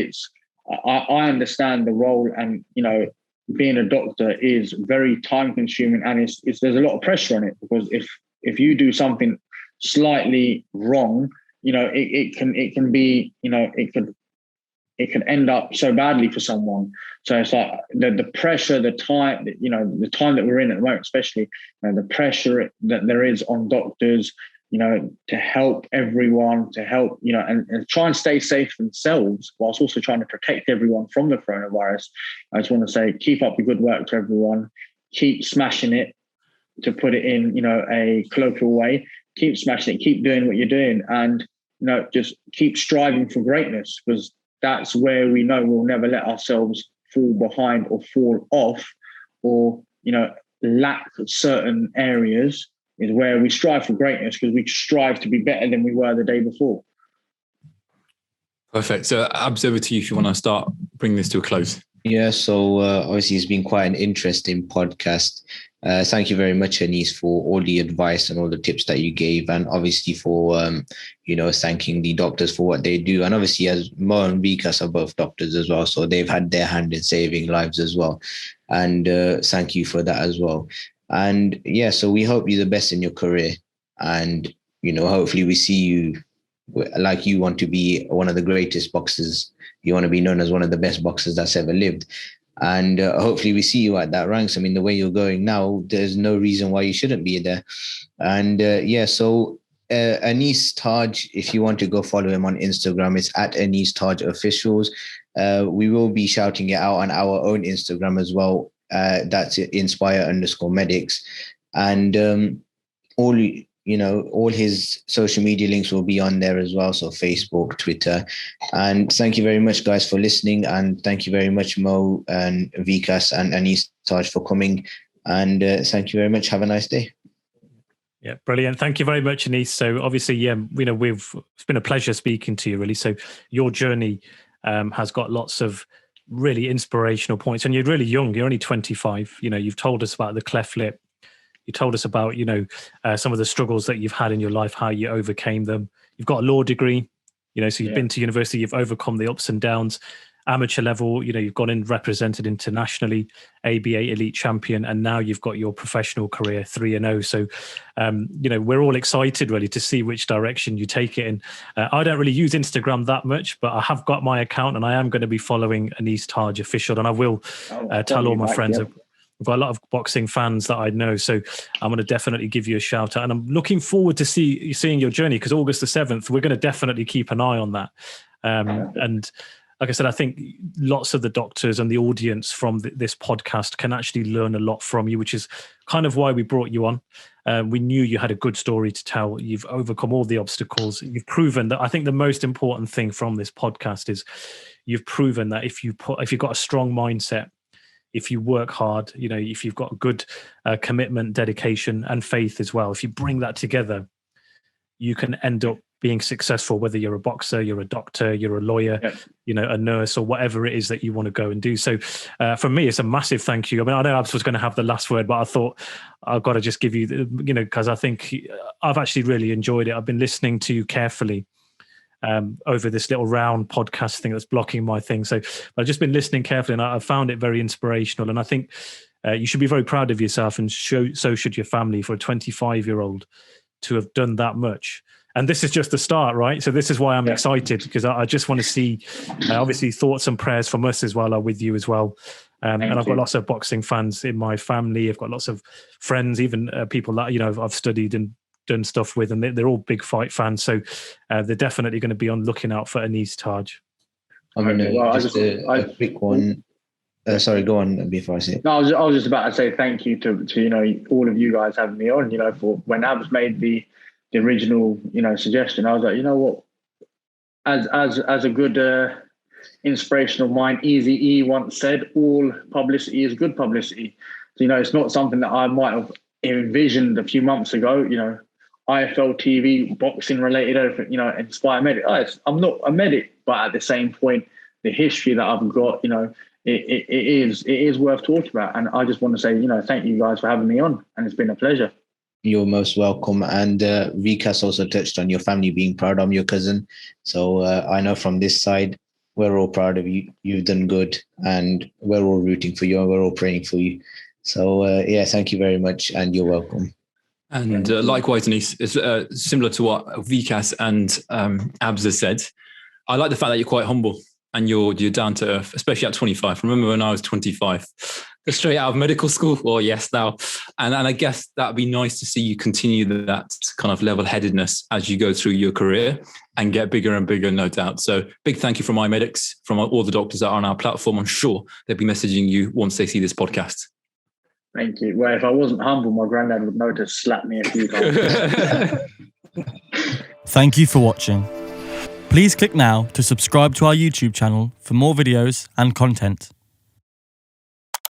I understand the role, and being a doctor is very time consuming, and there's a lot of pressure on it, because if you do something slightly wrong, it can end up so badly for someone. So it's like the pressure, the time that we're in at the moment, especially the pressure that there is on doctors, to help everyone, and try and stay safe themselves whilst also trying to protect everyone from the coronavirus. I just want to say, keep up the good work to everyone. Keep smashing it, to put it in, a colloquial way. Keep smashing it, keep doing what you're doing, and, just keep striving for greatness, because that's where we know we'll never let ourselves fall behind or fall off or, lack certain areas. is where we strive for greatness, because we strive to be better than we were the day before. Perfect. So Abz, over to you if you want to start bringing this to a close. Yeah, so obviously it's been quite an interesting podcast. Thank you very much, Anees, for all the advice and all the tips that you gave, and obviously for thanking the doctors for what they do. And obviously, as Mo and Vikas are both doctors as well, so they've had their hand in saving lives as well. And thank you for that as well. And yeah, so we hope you the best in your career, and hopefully we see you like you want to be one of the greatest boxers. You want to be known as one of the best boxers that's ever lived. And hopefully we see you at that ranks. I mean, the way you're going now, there's no reason why you shouldn't be there. And so Anees Taj, if you want to go follow him on Instagram, it's at Anees Taj Officials. We will be shouting it out on our own Instagram as well. That's inspire_medics. And all his social media links will be on there as well. So Facebook, Twitter. And thank you very much, guys, for listening. And thank you very much, Mo and Vikas and Anees Taj, for coming. And thank you very much. Have a nice day. Yeah, brilliant. Thank you very much, Anees. So obviously, it's been a pleasure speaking to you, really. So your journey has got lots of really inspirational points. And you're really young. You're only 25. You've told us about the cleft lip. You told us about, some of the struggles that you've had in your life, how you overcame them. You've got a law degree, so you've been to university, you've overcome the ups and downs. Amateur level, you've gone in, represented internationally, ABA elite champion, and now you've got your professional career 3-0. So, we're all excited really to see which direction you take it in. I don't really use Instagram that much, but I have got my account and I am going to be following Anees Taj Official, and I will tell all my friends. I've got a lot of boxing fans that I know, so I'm going to definitely give you a shout out. And I'm looking forward to seeing your journey, because August the 7th, we're going to definitely keep an eye on that. And like I said, I think lots of the doctors and the audience from this podcast can actually learn a lot from you, which is kind of why we brought you on. We knew you had a good story to tell. You've overcome all the obstacles. You've proven that. I think the most important thing from this podcast is you've proven that if you've got a strong mindset, if you work hard, if you've got good commitment, dedication, and faith as well, if you bring that together, you can end up being successful, whether you're a boxer, you're a doctor, you're a lawyer, a nurse, or whatever it is that you want to go and do. So for me, it's a massive thank you. I mean, I know Abz was going to have the last word, but I thought I've got to just give you, because I think I've actually really enjoyed it. I've been listening to you carefully over this little round podcast thing that's blocking my thing. So I've just been listening carefully, and I found it very inspirational. And I think you should be very proud of yourself, and so should your family, for a 25-year-old to have done that much. And this is just the start, right? So this is why I'm excited, because I just want to see, obviously, thoughts and prayers from us as well are with you as well. And I've got lots of boxing fans in my family. I've got lots of friends, even people that, I've studied and done stuff with, and they're all big fight fans. So they're definitely going to be on looking out for Anees Taj. I mean, a quick one. Sorry, go on before I say it. No, I was just about to say thank you to all of you guys having me on. For when Abz made the original suggestion, I was like, what, as a good inspirational mind, Easy E once said, all publicity is good publicity. So, it's not something that I might have envisioned a few months ago. IFL TV, boxing related, everything, Inspire Medic. I'm not a medic, but at the same point, the history that I've got, it is worth talking about. And I just want to say, thank you guys for having me on, and it's been a pleasure. You're most welcome. And Vikas also touched on your family being proud of your cousin. So I know from this side, we're all proud of you. You've done good, and we're all rooting for you, and we're all praying for you. So thank you very much, and you're welcome. And likewise, Anees, it's similar to what Vikas and Abz has said. I like the fact that you're quite humble and you're down to earth, especially at 25. Remember when I was 25, straight out of medical school? Well, yes, now. And I guess that'd be nice to see you continue that kind of level-headedness as you go through your career and get bigger and bigger, no doubt. So big thank you from iMedics, from all the doctors that are on our platform. I'm sure they'll be messaging you once they see this podcast. Thank you. Well, if I wasn't humble, my granddad would know to slap me a few times. Thank you for watching. Please click now to subscribe to our YouTube channel for more videos and content.